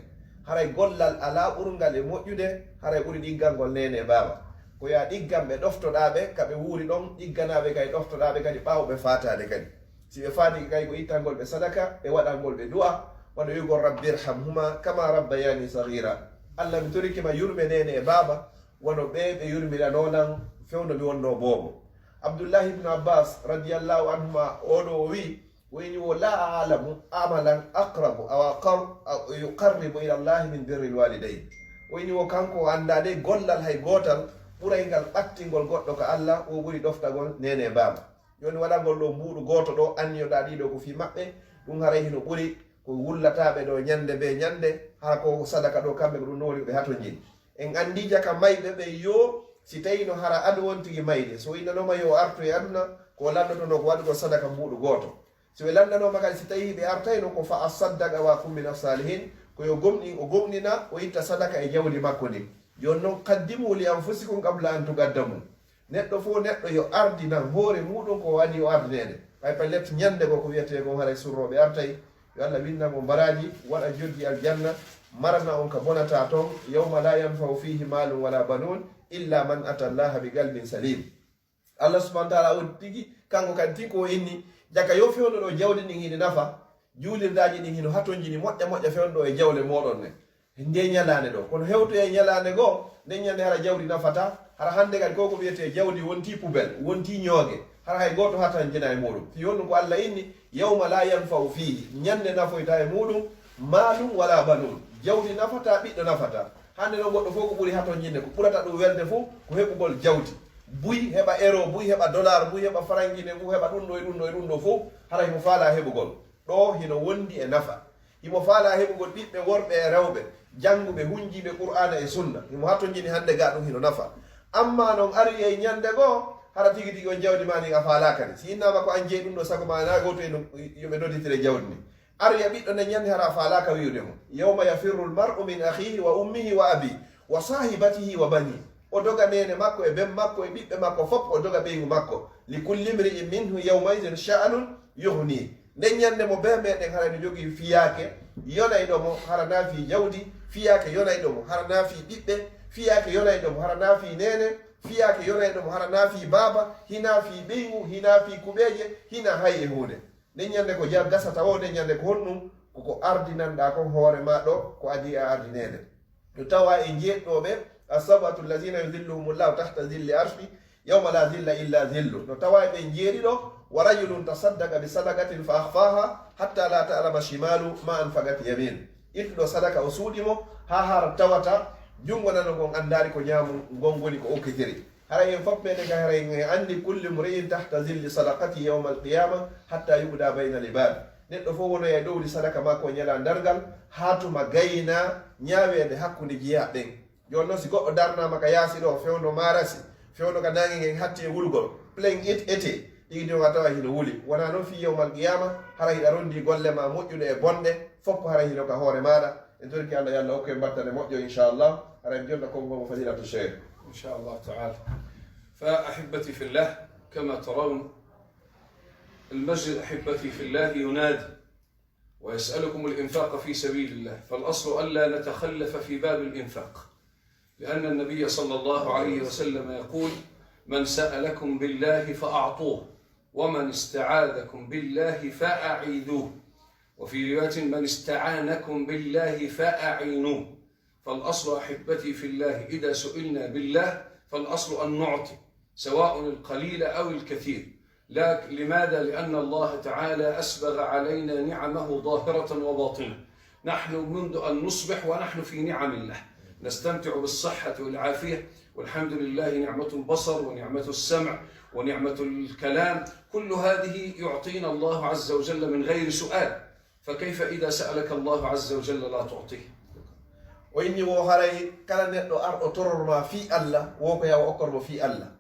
haray gollal ala ɓurgal e moƴƴude haray ɓuri ɗiggangol nene baaba ko ya ɗiggam ɓe ɗoftoɗaɓe kaɓe wuuri ɗon ɗigganaɓe kay ɗoftoɗaɓe kadi ɓawɓe fatade kadi si ɓe faati kay ko ittangol ɓe sadaka ɓe waɗangol ɓe du'a wano yugol rabbi irhamhuma kama rabbayani saghira Allah mi torikema yurɓe nene e baaba wono ɓe yurmiranonan fewno mi wonno boobo Abdullahi ibn Abbas radiyallahu anhuma oɗo o wi wayni wo la alamu amalan aqrabu aw yuqarribu ila allahi min birri lwalidayn wayni wo kanko andade gollal hay gotal ɓuraygal ɓattingol goɗɗo ko Allah o ɓuri ɗoftagol nene baaba joni waɗangol ɗo mbuɗu goto ɗo anniyoɗa ɗiɗo ko fi maɓɓe ɗum haray hino ɓuri ko wullataɓe ɗo ñande be ñande ha ko sadaka ɗo kamɓe ko ɗum nowoni ɓe hato jini en andi jaka mayɓe ɓe yo si tawi no hara adu won tigi mayde so innanoma yo artu e aduna ko landotono ko waɗugo sadaka mbuɗu goto so ɓe landanoma kadi si tawi ɓe artayno ko fa asaddaqa wa kum min asalihin ko yo o gomnina o itta sadaka e jawdi makko ndin joni noon qaddimu li anfusikum qabla an tuqaddamu neɗɗo fof neɗɗo yo ardinan hoore muɗum ko wani o ardinede ɓay pallet ñande ko wiyete ko haray surroɓe artay yo Allah winna mo baraji waɗa joddi aljanna marana on ka bonata toon yawma la yanfau fihi malum wala banun illa man ata llaha bi qalbin salim. Allah subhanahu wa ta'ala on tigi kanko kan tiko inni jaka yo fewno ɗo jawdi ndin hini nafa juulirdaji ɗin hino hatonjini moƴƴa fewno ɗo e jawle moɗon ne nde ñalande ɗo kono hewto e ñalande goo nden ñande hara jawdi nafata hara hande kadi koko wiyete jawdi wonti poubelle wonti ñoogue hara hay goto hatan jina e muɗum fi yonnu ko Allah inni yawma la yanfau fihi ñande nafoyta e muɗum malum wala banun jawdi nafata ɓiɗɗo nafata hande no goɗɗo fof ko ɓuuri haton jinde ko ɓurata ɗum welde fof ko heɓugol jawdi buy heɓa euro buy heɓa dollar buy heɓa franguine buy heɓa ɗum ɗo e ɗum ɗo e ɗum ɗo fof hara himo faala heɓugol ɗo hino wondi e nafa himo faala heɓugol ɓiɓɓe worɓe e rewɓe jannguɓe hunjiɓe qur'ana e sunna himo haton jini hande ga ɗum hino nafa amma noon ari e ñande goo hara tigi tigi on jawdi ma ni a faalakani si innama ko an jeeyi ɗum ɗo sago ma na goto e yoɓe doditire jawdi ni ari ya ɓiɗɗo nde ñande hara faalaka wiwde mo yawma yafirru lmar'u min akhihi wa ummihi wa abi wa sahibatihi wa bani o doga nene makko e ben makko e ɓiɓɓe makko fof o doga ɓeygu makko li kulli mri'in minhu yawmaidin sha'nun yuhni nden ñande mo be meɗen hara ne jogii fiyake yonayɗo mo hara naafi jawdi fiyake yonayɗo mo hara naafi ɓiɓɓe fiyake yonayɗo mo hara naafi nene fiyake yonayɗo mo hara naafi baaba hina fi ɓeygu hina fi kuɓeje hina hay e hunde nden ñande ko gasata o nden ñande ko honɗum koko ardinanɗa kon hoore ma ɗo ko adi a ardinede to tawa e jeeɗɗoɓe asabatu allazina yudhilluhumullahu tahta zilli arshi yawma la zilla illa zillu no tawa e ɓe jeeri ɗo wa rajulun tasaddaqa bi sadaqatin fa akhfaha hatta la ta'lama shimalu ma anfaqat yamin ittuɗo sadaka o suuɗimo ha har tawata jungo nano gon andari ko ñaamu gongoni ko okkitiri hara en fof meɗen ga hara en andi kulli mri'in tahta zilli sadaqati yawma alqiyama hatta yuɓda bayna libad neɗɗo fof wono e ɗowdi sadaka makko ñala dargal hatuma gayna ñaawede hakkude jiya ɓen joni noon si goɗɗo darnama ka yaasi ɗo fewno marasi fewno ka nangue ngen hatti e wulgol plein ete ɗiɗi ɗon a tawa hino wuli wona noon fi yawmal qiyama hara hiɗa rondi golle ma moƴƴude e bonɗe fof hara hino ka hoore maɗa en torki Allah yo Allah hokku en battane moƴƴo inchallah hara en jonta konko fadilatu cheikh إن شاء الله تعالى. فأحبتي في الله كما ترون المسجد أحبتي في الله ينادي ويسألكم الإنفاق في سبيل الله، فالأصل ألا نتخلف في باب الإنفاق، لأن النبي صلى الله عليه وسلم يقول: من سألكم بالله فأعطوه، ومن استعاذكم بالله فأعيذوه، وفي رواية: من استعانكم بالله فأعينوه. فالأصل أحبتي في الله إذا سئلنا بالله فالأصل أن نعطي، سواء القليل أو الكثير. لماذا؟ لأن الله تعالى أسبغ علينا نعمه ظاهرة وباطنة. نحن منذ أن نصبح ونحن في نعم الله، نستمتع بالصحة والعافية، والحمد لله نعمة البصر ونعمة السمع ونعمة الكلام، كل هذه يعطينا الله عز وجل من غير سؤال، فكيف إذا سألك الله عز وجل لا تعطيه؟ وإني وهري كلا نتو أرض ترورما في الله وكو يا وكرم في الله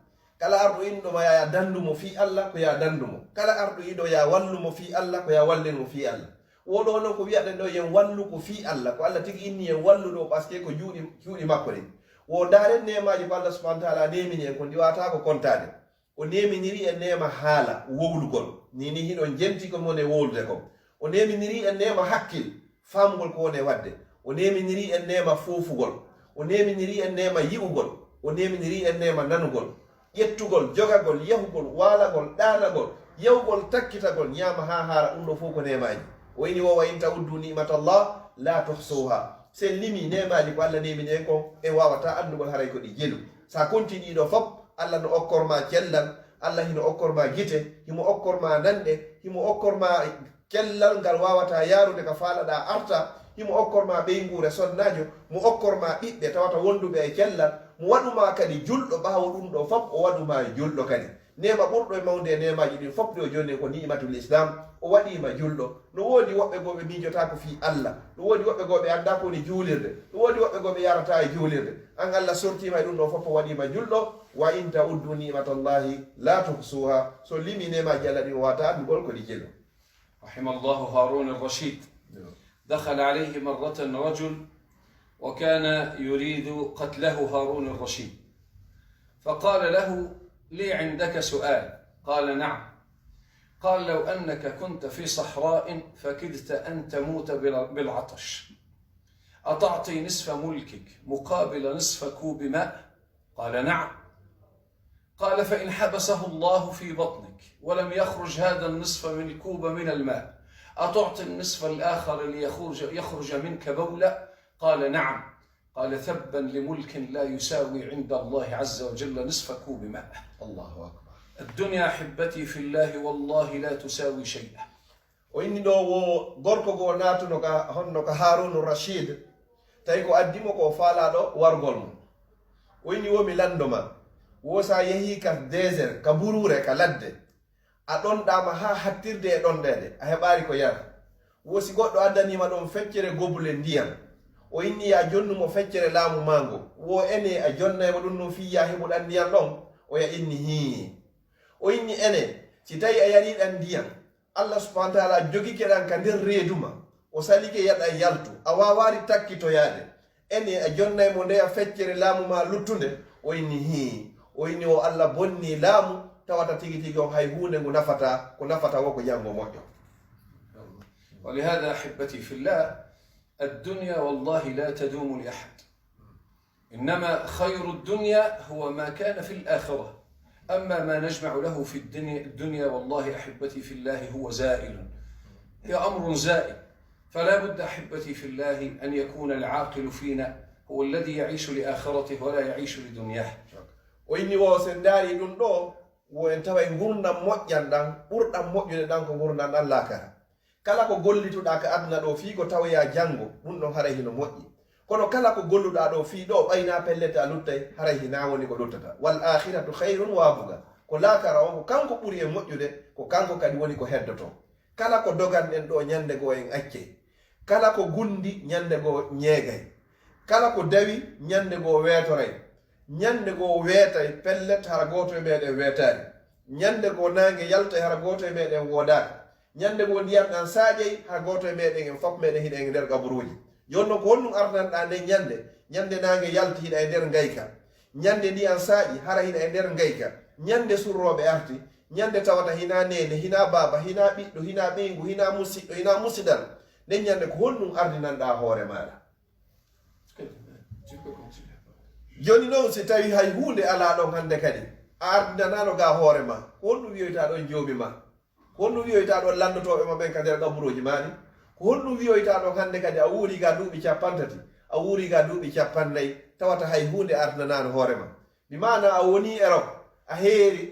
كلا أرض إندو ما يا دندم في الله كو يا دندم كلا أرض إندو يا ولم في الله كو يا ولم في الله wodo no ko wi'aden do yen wallu ko fi Allah ko Allah tigi inni en wallu do paske ko juudi makko den wo daren nemaji ko Allah subhanahu wa ta'ala nemini en ko diwata ko kontade o neminiri en nema haala wowlugol ni hino jenti ko mone wowlude ko o neminiri en nema hakkil famgol ko woni wadde o neminiri en nema fofugol o neminiri en nema yi'ugol o neminiri en nema nanugol ƴettugol jogagol yahugol walagol ɗanagol yawgol takkitagol ñama ha haara ɗum ɗo fof ko nemaji o ini wo wa in ta'uddu ni'matallah la tuhsuha sen limi nemaji ko Allah nemini en ko e wawata andugol haray ko ɗi jelu sa continue ɗo fof Allah no okkorma cellal Allah hino okkorma gite himo okkorma nande himo okkorma cellal ngal wawata yarude ka faalaɗa arta himo okkorma ɓeygure sonnajo mo okkorma ɓiɓɓe tawata wonduɓe e cellal mo waɗuma kadi julɗo ɓawo ɗum ɗo fof o waɗuma julɗo kadi nema ɓurɗo e mawde e nemaji ɗin fof ɗi o joni ko ni'matul islam o waɗima julɗo no woodi woɓɓe goɓe mijota ko fi Allah no woodi woɓɓe goɓe anda ko ni juulirde no woodi woɓɓe goɓe yarata e juulirde an Allah sortima e ɗum ɗo fof o waɗima julɗo wa in ta'uddu ni'matallahi la tuhsuha so limi nemaji Allah ɗin o wata andugol ko ɗi jelo رحم الله هارون الرشيد. دخل عليه مرة رجل وكان يريد قتله هارون الرشيد، فقال له: لي عندك سؤال. قال: نعم. قال لو أنك كنت في صحراء فكدت أن تموت بالعطش أتعطي نصف ملكك مقابل نصف كوب ماء؟ قال نعم. قال فإن حبسه الله في بطنك ولم يخرج هذا النصف من الكوب من الماء أتعطي النصف الآخر ليخرج منك بولا؟ قال نعم. قال ثبا لملك لا يساوي عند الله عز وجل نصف كوب ماء. الله أكبر. الدنيا أحبتي في الله والله لا تساوي شيئا. وإني دو غوركو غو ناتو نوكا هارون الرشيد تايكو أديمو كو فالا دو وارغول وإني ومي لاندوما wosa yehi ka désert ka burure ka ladde a ɗon ɗama ha hattirde e ɗon ɗede a heɓari ko yara wosi goɗɗo addanima ɗon feccere gobule ndiyam o inni ya jonnumo feccere laamu mango wo ene a jonnaymo ɗum no fiya heɓuɗan ndiyam ɗon o ya inni hi o inni ene si tawi a yariɗan ndiyam Allah subhanahu wa ta'ala jogike ɗan ka nder reeduma o salike yaɗa yaltu a wawari takkitoyade ene a jonnaymo ndeya feccere laamu ma luttude o inni hi o inni o Allah bonni laamu tawata tigi tigi on hay hunde ngo nafata ko nafata wo ko jango moƴƴo. ولهذا أحبتي في الله الدنيا والله لا تدوم لأحد إنما خير الدنيا هو ما كان في الآخرة أما ما نجمع له في الدنيا والله أحبتي في الله هو زائل هي أمر زائل فلا بد أحبتي في الله أن يكون العاقل فينا هو الذي يعيش لآخرته ولا يعيش لدنياه. o inni wo sen daari ɗum ɗo wo en tawa gurdam moƴƴan ɗan ɓurɗam moƴƴude ɗan ko gurdam ɗan laakara kala ko gollituɗa ka aduna ɗo fii ko tawoya janngo ɗum ɗon haray hino moƴƴi kono kala ko golluɗa ɗo fii ɗo ɓayna pellete a luttay haray hina woni ko luttata wal akhiratu hayrun wabuga ko laakara on ko kanko ɓuri e moƴƴude ko kanko kadi woni ko heddoto kala ko doganɗen ɗo ñande goo en acce kala ko gundi ñande goo ñeegay kala ko dawi ñande goo weetoray ñande goo weetay pellet hara goto e meɗen weetari ñande goo nange yaltay hara goto e meɗen woodaki ñande goo ndiyam ɗan saaƴey hara goto e meɗen en fof meɗen hiɗa e nder gaburuji jonno ko honɗum ardanɗa nde ñande nange yalti hiɗa e nder ngayka ñande ndiyan saaƴi hara hiɗa e nder ngayka ñande surroɓe arti ñande tawata hina nene hina baba hina ɓiɗɗo hina ɓeygu hina musidɗo hina musidal nden ñande ko honɗum ardinanɗa hoore maɗa joni noon si tawi hay hunde ala ɗon hande kadi a ardinanano ga hoore ma ko honɗum wiyoyta ɗon joomi ma ko honɗum wiyoyta ɗon landotoɓe ma ɓen ka nder gaburoji maɗi ko honɗum wiyoyta ɗon hande kadi a wuuri ga duuɓi 50 a wuuri ga duuɓi 50 tawata hay hunde ardinanano hoore ma mi mana a woni ero a heeri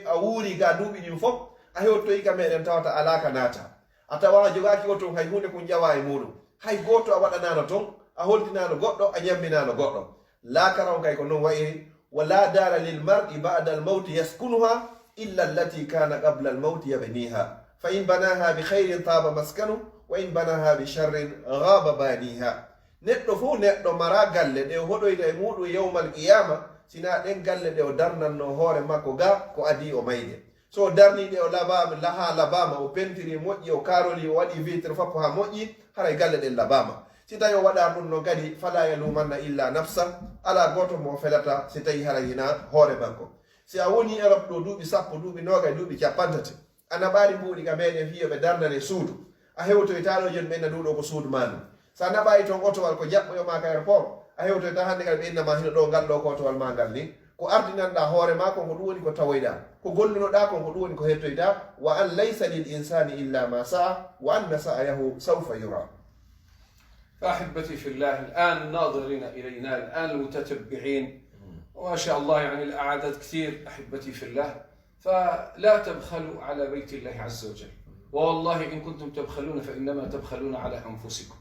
a wuuri ga duuɓi ɗin fof a hewtoyi ka meɗen tawata alaka naata a tawa jogaki o ton hay hunde ko jawa e muɗum hay goto a waɗanano ton a holtinano goɗɗo a ñamminano goɗɗo laakara kay ko non wayri wala dara lil mar'i ba'da al mawt yaskunuha illa allati kana qabla al mawt yabniha fa in banaha bi khairin taba maskanu wa in banaha bi sharrin ghaba baniha neɗɗo fo neɗɗo mara galle ɗe hoɗoyta e muɗum yawmal qiyama sina ɗen galle ɗe o darnanno hoore makko ga ko adi o mayde so darniɗe o labama o pentiri moƴƴi o karoli o waɗi vitre fappo ha moƴƴi haray galle ɗen labama si tawi o waɗa ɗum no kadi fala yalumanna illa nafsa ala goto mo felata si tawi hara hina hoore makko si a woni Europe ɗo duuɓi 10 duuɓi 20 duuɓi 50 ana ɓaari mbuuɗi ka meɗen fiyoɓe darnane suudu a hewtoytaɗo joni ɓenna nduɗo ko suudu ma ɗum sa naɓayi toon otowal ko jaɓɓoyoma ka aéroport a hewtoyta hande kadi ɓe innama hino ɗo ngal ɗo ko otowal ma ngal ni ko ardinanɗa hoore ma kon ko ɗum woni ko tawoyɗa ko gollunoɗa kon ko ɗum woni ko hettoyɗa wa an laysa lil insani illa ma sa'a wa anna sa'yahu sawfa yura. فأحبتي في الله الآن الناظرين إلينا الآن المتتبعين وما شاء الله يعني الأعداد كثير أحبتي في الله فلا تبخلوا على بيت الله عز وجل والله إن كنتم تبخلون فإنما تبخلون على أنفسكم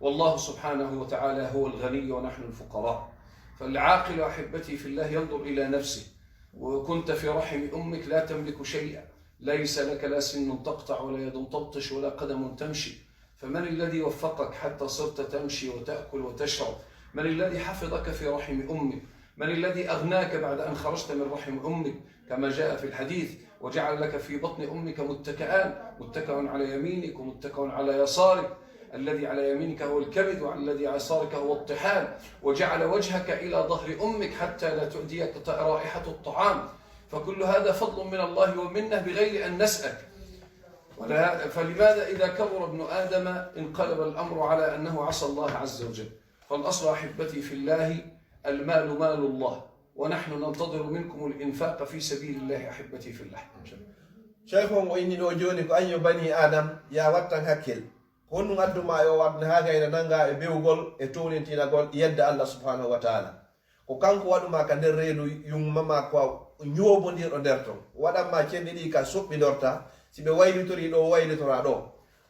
والله سبحانه وتعالى هو الغني ونحن الفقراء فالعاقل أحبتي في الله ينظر إلى نفسه وكنت في رحم أمك لا تملك شيئا ليس لك لا سن تقطع ولا يد تبطش ولا قدم تمشي فمن الذي وفقك حتى صرت تمشي وتأكل وتشرب من الذي حفظك في رحم أمك من الذي أغناك بعد أن خرجت من رحم أمك كما جاء في الحديث وجعل لك في بطن أمك متكئان متكئ على يمينك ومتكئ على يسارك الذي على يمينك هو الكبد والذي على يسارك هو الطحال وجعل وجهك إلى ظهر أمك حتى لا تؤذيك رائحة الطعام فكل هذا فضل من الله ومنه بغير أن نسأل فلماذا إذا كبر ابن آدم انقلب الأمر على أنه عصى الله عز وجل؟ فالأصل أحبتي في الله المال مال الله، ونحن ننتظر منكم الإنفاق في سبيل الله أحبتي في الله. شيخهم وإني نوجوني كأي بني آدم يا وطن هكيل هون أدو ما يواتن هاجا إن نانغا بيوغول إتولين تيناغول يد الله سبحانه وتعالى وكانكو وادو ما كان ريدو يوم ماما كوا نيوبو ندير أندرتو وادام ما كين دي كا سوق بدورتا سيبي وايلي توري دو وايلي تورا دو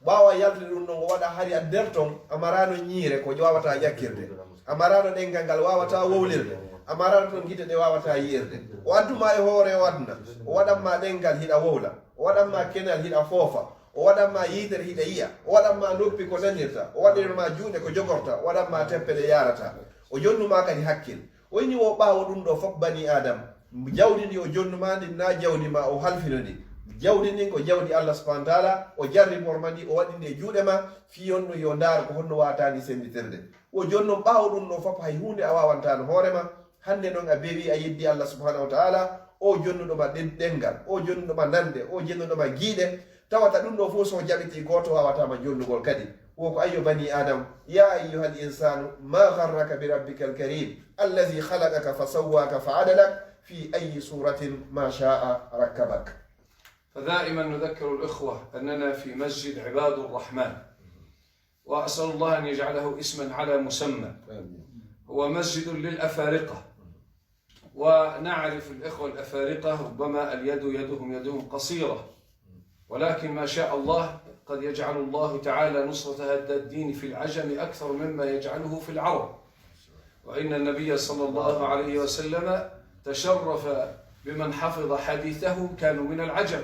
bawa yaltude ɗum ɗon o waɗa hari a nder ton amarano ñiire ko wawata ƴakkirde amarano ɗengal ngal wawata wowlirde amarano ton gite ɗe wawata yirde o adduma e hoore o adna o waɗanma ɗengal hiɗa wowla o waɗanma kenal hiɗa foofa o waɗanma yitere hiɗa yiya o waɗanma noppi ko nanirta o waɗirma juuɗe ko jogorta o waɗanma teppe ɗe yarata o jonnuma kadi hakkil o inni wo ɓawo ɗum ɗo fof bani adam jawdi ndi o jonnuma ndi na jawdi ma o halfino ndi jawdi ndin ko jawdi Allah subhanahu wa ta'ala o jarri mormandi o waɗi nde juuɗe ma fi honno yo ndaar ko honno watani senditirde o jonnon ɓaawo ɗum ɗo fof hay hunde a wawantano hoorema hande noon a beewi a yeddi Allah subhanahu wa ta'ala o jonnuɗoma ɗengal o jonnuɗoma nande o jonnuɗoma giiɗe tawata ɗum ɗo fof so jaɓiti goto wawatama jonnugol kadi woko ayyo bani adam ya ayyuha l insanu ma garraka bi rabbika alkarim allazi khalaqaka fa sawwaka fa adalak fi ayi suratin ma sha'a rakkabak. فدائما نذكر الإخوة أننا في مسجد عباد الرحمن، وأسأل الله أن يجعله اسما على مسمى. هو مسجد للأفارقة، ونعرف الإخوة الأفارقة ربما اليد يدهم قصيرة، ولكن ما شاء الله قد يجعل الله تعالى نصرة هذا الدين في العجم أكثر مما يجعله في العرب. وإن النبي صلى الله عليه وسلم تشرف بمن حفظ حديثه كانوا من العجم،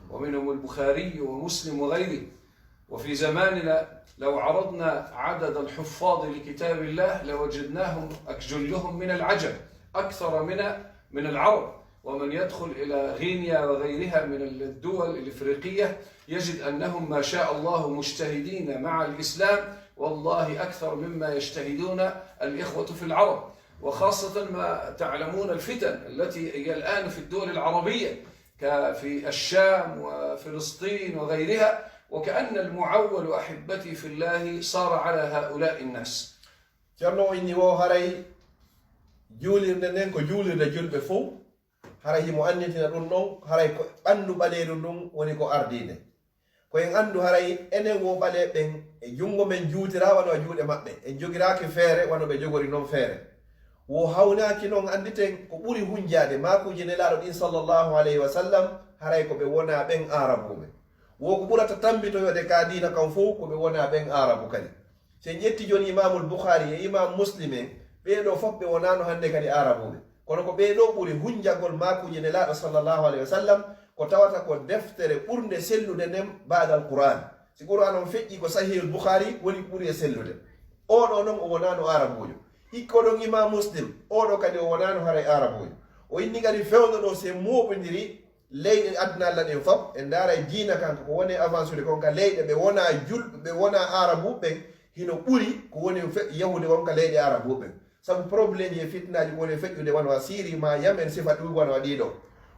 ومنهم البخاري ومسلم وغيره. وفي زماننا لو عرضنا عدد الحفاظ لكتاب الله لوجدناهم أجلهم من العجم أكثر من العرب. ومن يدخل إلى غينيا وغيرها من الدول الإفريقية يجد أنهم ما شاء الله مجتهدين مع الإسلام والله أكثر مما يجتهدون الإخوة في العرب، وخاصة ما تعلمون الفتن التي هي الآن في الدول العربية كفي الشام وفلسطين وغيرها، وكأن المعول أحبتي في الله صار على هؤلاء الناس. ceerno inni wo haray juulirde nden ko juulirde julɓe fof haray himo annitina ɗum ɗon haray ko ɓanndu ɓaleeru ndun woni ko ardiide ko en anndu haray enen wo ɓalee ɓen e junngo men juutira wano e juuɗe maɓɓe en jogiraaki feere wano ɓe jogori noon feere wo hawnaaki noon annditen ko ɓuri hunjaade maakuji nelaaɗo ɗin sallllahu alayhi wa sallam haray ko ɓe wona ɓen arabuɓe wo ko ɓurata tambitoyode ka diina kam fof ko ɓe wona ɓen arabu kadi sen ƴetti joni imamul boukhari e imam muslim en ɓeeɗo fof ɓe wonano hannde kadi arabuɓe kono ko ɓeeɗo ɓuri hunjagol maakuji nelaaɗo sallllahu alayhi wa sallam ko tawata ko deftere ɓurde sellude nden baadal qur'an si qur'an on feƴƴi ko sahihul boukhari woni ɓuri e sellude oɗo noon o wonano arabujo hikkoɗon imam muslim oɗo kadi o wonano haray arabujo o inni kadi fewdo ɗo se moɓodiri leyɗe aduna allah ɗen fof en daara diina kanko ko woni avance ude konka leyɗe ɓe wona julɓe ɓe wona arabuɓe hino ɓuri ko woni yahude wonka leyɗe arabuɓe sabu probléme e fitnaji ko woni feƴƴude wonwa syrie ma yamen sifa ɗuy wonwa ɗiɗo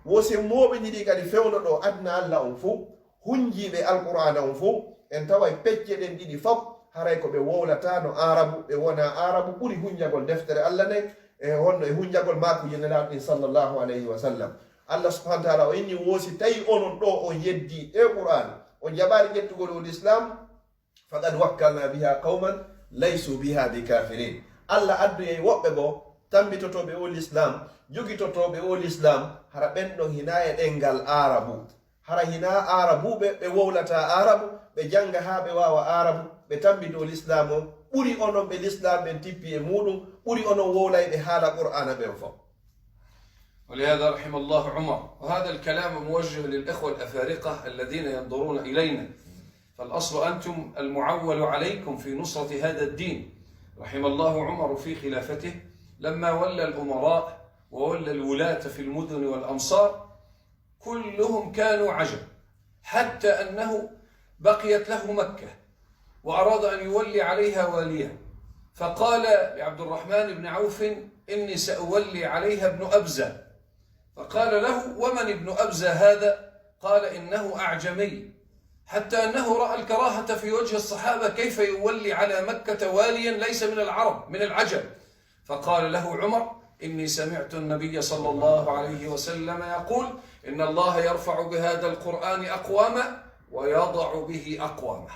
wo se moɓidiri kadi fewdo ɗo aduna allah on fof hunjiɓe alqur'ana on fof en tawa pecce ɗen ɗiɗi fof haray ko ɓe wowlata no arabu ɓe wona arabu ɓuri hunjagol deftere allah nden e honno e hunjagol makuji nelaɗo ɗin sallllahu alayhi wa sallam. Allah subhanahu wa ta'ala o inni wosi tawi onon ɗo on yeddi e qur'an on jaɓari ƴettugol ol islam faqad wakkalna biha qauman laysu biha bikafirin. Allah addu e woɓɓe go tambitotoɓe ol islam jogitotoɓe ol islam hara ɓen ɗon hina e ɗengal arabu hara hina arabuɓe ɓe wowlata arabu ɓe janga ha ɓe wawa arabu ɓe tambito l'islam o ɓuri onon ɓe l'islam ɓen tippi e muɗum ɓuri onon wowlayɓe haala qur'ana ɓen fof. ولهذا رحم الله عمر. وهذا الكلام موجه للإخوة الأفارقة الذين ينظرون إلينا، فالأصل أنتم المعول عليكم في نصرة هذا الدين. رحم الله عمر في خلافته لما ولى الأمراء وولى الولاة في المدن والأمصار كلهم كانوا عجب، حتى أنه بقيت له مكة وأراد أن يولي عليها واليا، فقال لعبد الرحمن بن عوف إني سأولي عليها ابن أبزة، فقال له ومن ابن أبزة هذا؟ قال إنه أعجمي. حتى أنه رأى الكراهة في وجه الصحابة كيف يولي على مكة واليا ليس من العرب من العجم، فقال له عمر: إني سمعت النبي صلى الله عليه وسلم يقول: إن الله يرفع بهذا القرآن أقواما ويضع به أقواما.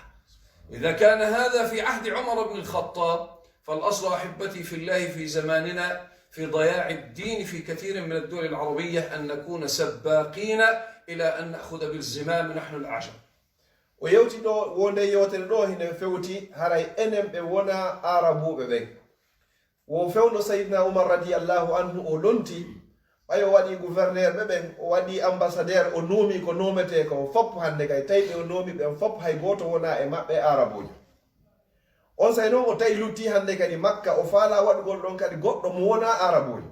إذا كان هذا في عهد عمر بن الخطاب، فالأصل أحبتي في الله في زماننا في ضياع الدين في كثير من الدول العربية أن نكون سباقين إلى أن نأخذ بالزمام نحن الأعجم. o yewti ɗo wonde yewtere ɗo hine fewti haray enen ɓe wona arabuɓe ɓen. wo fewno sayidna oumar radiallahu anhu o lonti ɓay o waɗi gouverneur ɓe ɓen, o waɗi ambassadeur, o noomi ko nomete ko fopp hande kay tawi ɓe o noomi ɓen fopp hay goto wona e maɓɓe arabujo. on say noon o tawi lutti hande kadi makka o faala waɗugol ɗon kadi goɗɗo mo wona arabujo.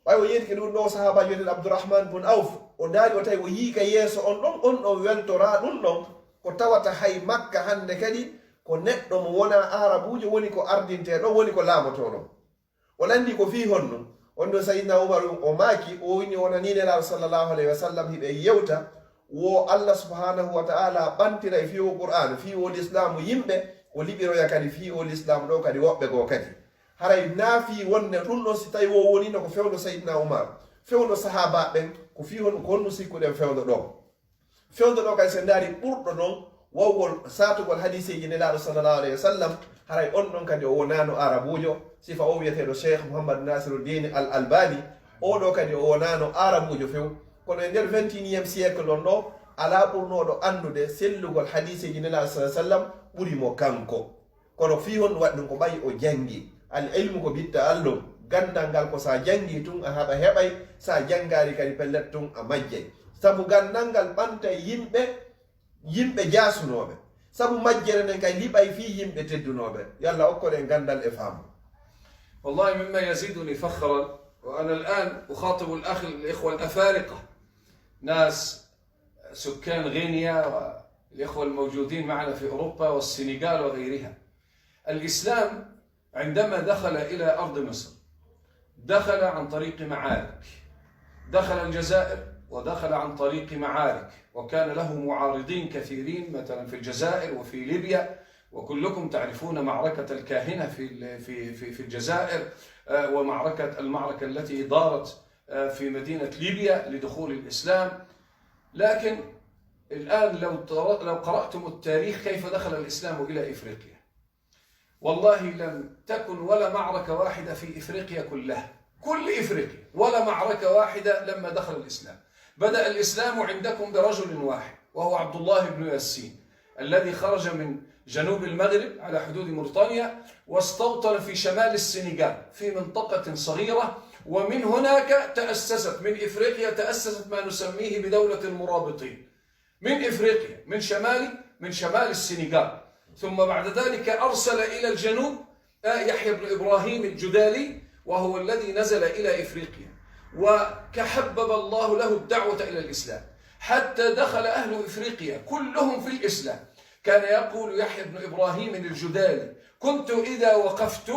ɓay o yeetike ɗum ɗo sahabajo nden abdourahman bun auf o daari o tawi o yiika yeeso on ɗon on ɗon weltora ɗum ɗon ko tawata hay makka hande kadi ko neɗɗo mo wona arabujo woni ko ardinteɗo, woni ko laamotoɗo. o landi ko fi honno on ɗo sayidna oumar o maaki o wini wonaninaɗo sallllahu alayhi wa sallam hiɓe yewta wo allah subhanahu wa ta'ala ɓantira e fiwo qur'an fiwo l'islamu yimɓe o liɓiroya kadi fiwo l'islamu ɗo kadi woɓɓe goo kadi haray naafi wonne ɗum ɗon si tawi wo wonino ko fewno sayidna oumar fewno sahaba ɓen ko fi hon ko honno sikkuɗen fewno ɗo kadi so ndaari ɓurɗo ɗon wawgol satugol hadiseji nelaɗo sallllahu alayhi wa sallam haray on ɗon kadi o wonano arabujo. sifa o wiyeteɗo cheikh mouhammad nasiruddin al albani oɗo kadi o wonano arabujo few, kono e nder 21e siècle ɗon ɗo ala ɓurnoɗo andude sellugol hadiseji nelaɗo sa sallam ɓurimo kanko. kono fi hon waɗi ɗum ko ɓayi o jangi al ilmu ko bitta allum, gandal ngal ko sa jangi tun a haɓa heɓay, sa jangari kadi pellet tun a majjay. sabu gandal ngal ɓanta yimɓe jasunoɓe, sabu majjere nden kay liɓay fi yimɓe teddunoɓe. yalla okkoɗen gandal e faamu. والله مما يزيدني فخرا وأنا الآن أخاطب الإخوة الأفارقة، ناس سكان غينيا والإخوة الموجودين معنا في أوروبا والسنغال وغيرها. الإسلام عندما دخل إلى أرض مصر دخل عن طريق معارك، دخل الجزائر ودخل عن طريق معارك، وكان له معارضين كثيرين مثلا في الجزائر وفي ليبيا، وكلكم تعرفون معركة الكاهنة في الجزائر، ومعركة المعركة التي دارت في مدينة ليبيا لدخول الإسلام. لكن الآن لو قرأتم التاريخ كيف دخل الإسلام إلى إفريقيا، والله لم تكن ولا معركة واحدة في إفريقيا كلها، كل إفريقيا ولا معركة واحدة لما دخل الإسلام. بدأ الإسلام عندكم برجل واحد وهو عبد الله بن ياسين الذي خرج من جنوب المغرب على حدود موريتانيا واستوطن في شمال السنغال في منطقة صغيرة، ومن هناك تأسست من إفريقيا تأسست ما نسميه بدولة المرابطين من إفريقيا من شمال السنغال. ثم بعد ذلك أرسل إلى الجنوب يحيى بن إبراهيم الجدالي وهو الذي نزل إلى إفريقيا، وكحبب الله له الدعوة إلى الإسلام حتى دخل أهل إفريقيا كلهم في الإسلام. كان يقول يحيى بن إبراهيم الجدالي: كنت إذا وقفت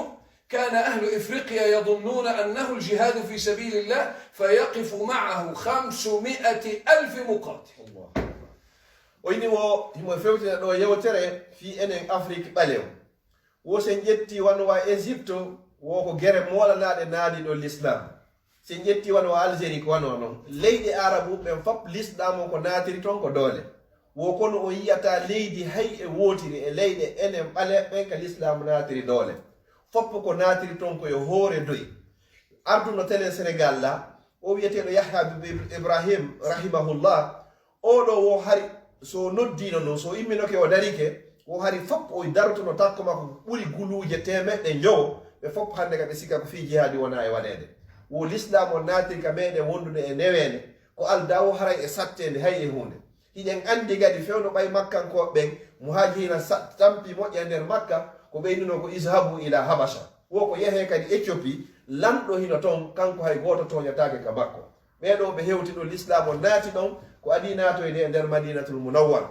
كان أهل إفريقيا يظنون أنه الجهاد في سبيل الله فيقف معه 500,000 مقاتل. oyni wo himo fewtina ɗo yewtere fi enen afrique ɓalew wo sen ƴetti wanowa égypte wo ko guere molanaɗe naadi ɗo l'islam, sen ƴetti wanowa algérie ko wano noon, leyɗe arabu ɓen fop l'islam o ko natiri toon ko doole. wo kono o yiyata leydi hay e wotiri e leyɗe enen ɓale ɓen ka l'islam natiri doole, foppo ko natiri toon koye hoore doyi. arduno télé sénégal la o wiyeteɗo yahya ibrahim rahimahullah, oɗo wo hari so noddino noon so imminoke o darike o hari fop o darotono takko makko ɓuri guluje temeɗɗe jowo ɓe fop hande ka ɓe sikka ko fi jihadi wona e waɗede. wo l'islam o natiri ka meɗen wondude e newene ko alda o haray e sattede hay e hunde. hiɗen andi gadi fewno ɓay makkankoɓe ɓen muhajirina tampi moƴƴa nder makka ko ɓeyduno ko ishabu ila habasha, wo ko yehe kadi éthiopie lamɗo hino toon kanko hay goto toñatake ka makko. ɓeɗo ɓe hewti ɗo l'islam o naati ɗon ko adi natoyde e nder madinatul munawwar.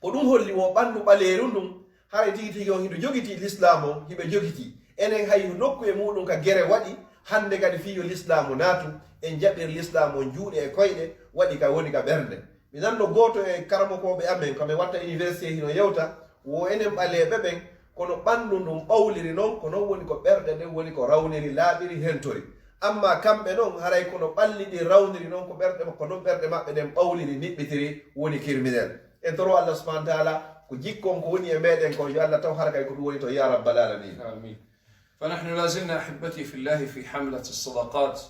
ko ɗum holli wo ɓandu ɓaleeru ndun haray tigi tigi on hiɗo jogiti l'islam o hiɓe jogiti enen hay nokku e muɗum ka guere waɗi hande kadi fiyo l'islam o naatu en jaɓɓir l'islam o juuɗe e koyɗe waɗi ka woni ka ɓernde. mi nanno goto e karamokoɓe amen koɓe watta université hino yewta wo enen ɓaleɓe ɓen kono ɓandu ndum ɓawliri noon ko noon woni ko ɓerɗe ɗen woni ko rawniri laaɓiri hentori amma kamɓe noon haray kono ɓalli ɗi rawniri noon ko ɓerɗe ko noon ɓerɗe maɓɓe ɗen ɓawliri niɓɓitiri woni kirminel en toro Allah subhanahu wa taala ko jikkon ko woni e meɗen ko yo Allah taw hara kay ko ɗum woni to ya rabbal alamin. آمين. فنحن لا زلنا أحبتي في الله في حملة الصدقات.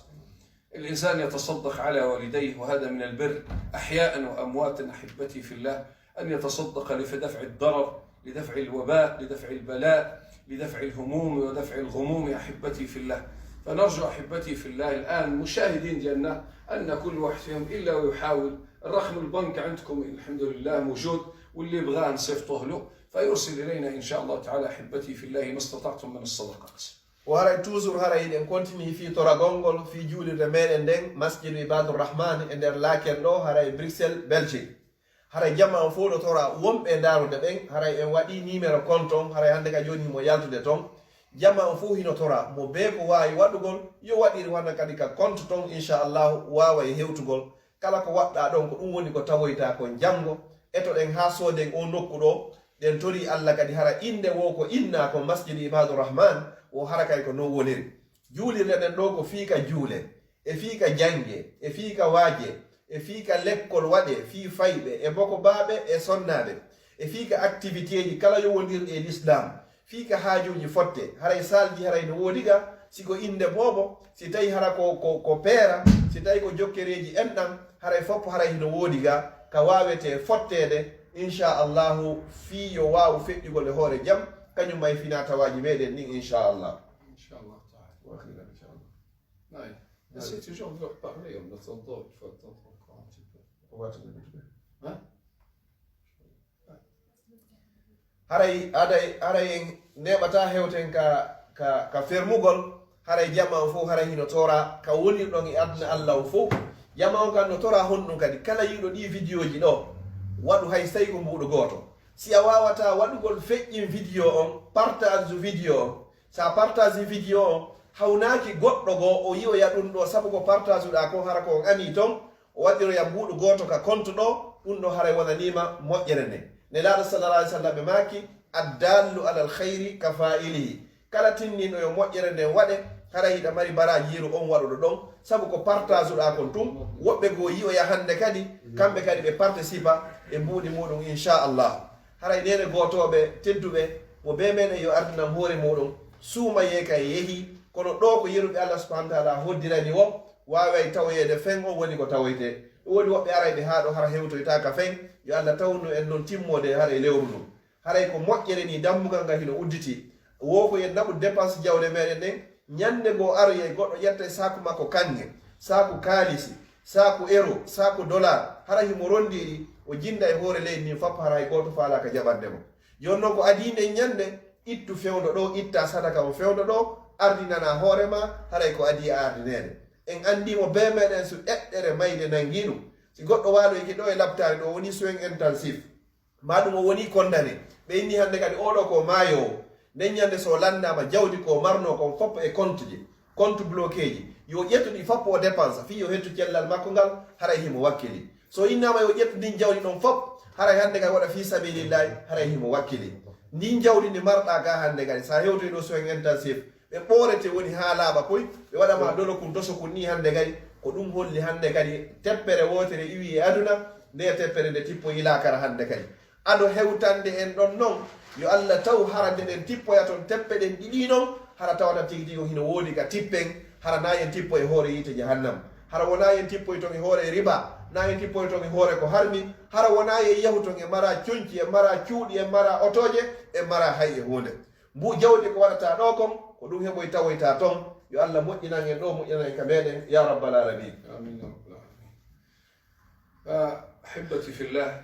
الإنسان يتصدق على والديه وهذا من البر أحياء وأمواتا أحبتي في الله، أن يتصدق لدفع الضرر، لدفع الوباء، لدفع البلاء، لدفع الهموم ودفع الغموم أحبتي في الله. فنرجو أحبتي في الله الآن مشاهدين ديالنا أن كل واحد فيهم إلا ويحاول، الرقم البنك عندكم الحمد لله موجود، واللي بغاه نصيفطوه له فيرسل إلينا إن شاء الله تعالى أحبتي في الله ما استطعتم من الصدقات. وهراي توزور هراي إن كونتيني في تراغونغول في جولي رمين دين مسجد عباد الرحمن إن در لاكن دو هراي بريكسل بلجيك haray jamma fo tora wombe darude ben haray en wadi numéro compte on haray hande ka joni mo yaltude ton jamma fo hino tora mo be ko wawi wadugol yo wadiri wanda kadi ka compte ton inshallah wawa e hewtugol kala ko wadda don ko dum woni ko tawoyta ko jango eto den ha soden o nokku do den tori Allah kadi hara inde wo ko inna ko masjid ibadur rahman o harakay ko no woniri juulirde den do ko fiika juule e fiika jange e fiika waaje e fiika lekkol waɗe fii fayɓe e boko baaɓe e sonnaɓe e fiika activité ji kala yowondirɗe e l'islam fiika haajuji fotte haray salji haray no woodiga siko inde boobo si tawi hara ko peera si tawi ko jokkereji enɗam haray fopp haray no woodiga ka wawete fottede inchallahu fii yo waaw feƴƴugol e hoore jaam kañum may finatawaji meɗen ɗin inchallah. Inchallah ta'ala. Inchallah. J'essaie toujours de leur parler, on attendant une fois de temps encore un petit peu. Hein? haray en neɓata hewten ka fermugol haray jama o fof haray hino tora ka woni ɗon e aduna Allah o fof jama on kan no tora honɗum kadi kala yiɗo ɗi vidéo ji ɗo waɗu hay so tawi ko mbuɗo goto si a wawata waɗugol feƴƴin vidéo on partage vidéo on sa partage vidéo on hawnaki goɗɗo go o yiwoya ɗum ɗo sabu ko partage uɗa ko hara ko on ami ton o waɗiroya mbuɗo goto ka compte ɗo ɗum ɗo haray wonanima moƴƴere nde nelaɗo sallallah alih sallam ɓe maki addallu alal khayri ka fa'ilihi kala tinnino yo moƴƴere nden waɗe hara hiɗa mari baraji yiru on waɗuɗo ɗon sabu ko partage uɗa kon tum woɓɓe go yiwoya hande kadi kamɓe kadi ɓe participa e mbuɗi muɗum inchallah haray nene gotoɓe tedduɓe mo be meɗen yo ardinam hoore muɗum suumaye ka yeehi kono ɗo ko yeruɓe Allah subhanahu wa ta'ala hoddirani wo waway tawoyede fen on woni ko tawoyte ɗum woni woɓɓe arayɓe ha ɗo hara hewtoytaka fen yo Allah tawnu en noon timmode haray lewru ndu haray ko moƴƴere ni dammugal ngal hino udditi wo ko yen naɓu dépense jawle meɗen ɗen ñande go aroye goɗɗo ƴetta saku makko kange saku kalisi saku euro saku dollar hara himo rondiɗi o jinda e hoore leydi ni fappa hara hay goto falaka jaɓandemo jonnon ko adinde ñande ittu fewdo ɗo itta sadaka mo fewdo ɗo ardinana hoorema haray ko adi ardinede en andimo be meɗen so ɗeɗɗere mayde nangi ɗum si goɗɗo waloyki ɗo e labtare ɗo woni soin intensif ma ɗum o woni condamné ɓe inni hande kadi oɗo ko maayowo nden ñande so landama jawdi ko marno kon foppo e compte ji compte bloqué ji yo ƴettu ɗi foppo o dépense fi yo hettu cellal makko ngal haray himo wakkili so innama yo ƴettu ndin jawdi ɗon fop haray hande kadi waɗa fi sabilillahi haray himo wakkili ndin jawdi ndi marɗa ga hande kadi sa hewtoy ɗo soin intensif ɓe ɓorete woni ha laaɓa koy ɓe waɗama dolo kum doso kun ni hande kadi ko ɗum holli hande kadi teppere wotere iwi e aduna nde teppere nde tippo yilakara hande kadi aɗo hewtande en ɗon noon yo Allah taw hara nde ɗen tippoya toon teppe ɗen ɗiɗi noon hara tawata tigi tigi hino woodi ka tippen hara na en tippo e hoore yite jahannam hara wona en tippoy toon e hoore riba na en tippoy toon e hoore ko harmi hara wona en yahu toon e mara coñci e mara cuuɗi e mara otoje e mara hay e hunde mbu jawdi ko waɗata ɗo kon ko ɗum heɓoy tawoyta toon yo Allah moƴƴinan en ɗo moƴƴinan en ka meɗen ya rabbal alamin. آمين يا رب العالمين. أحبتي في الله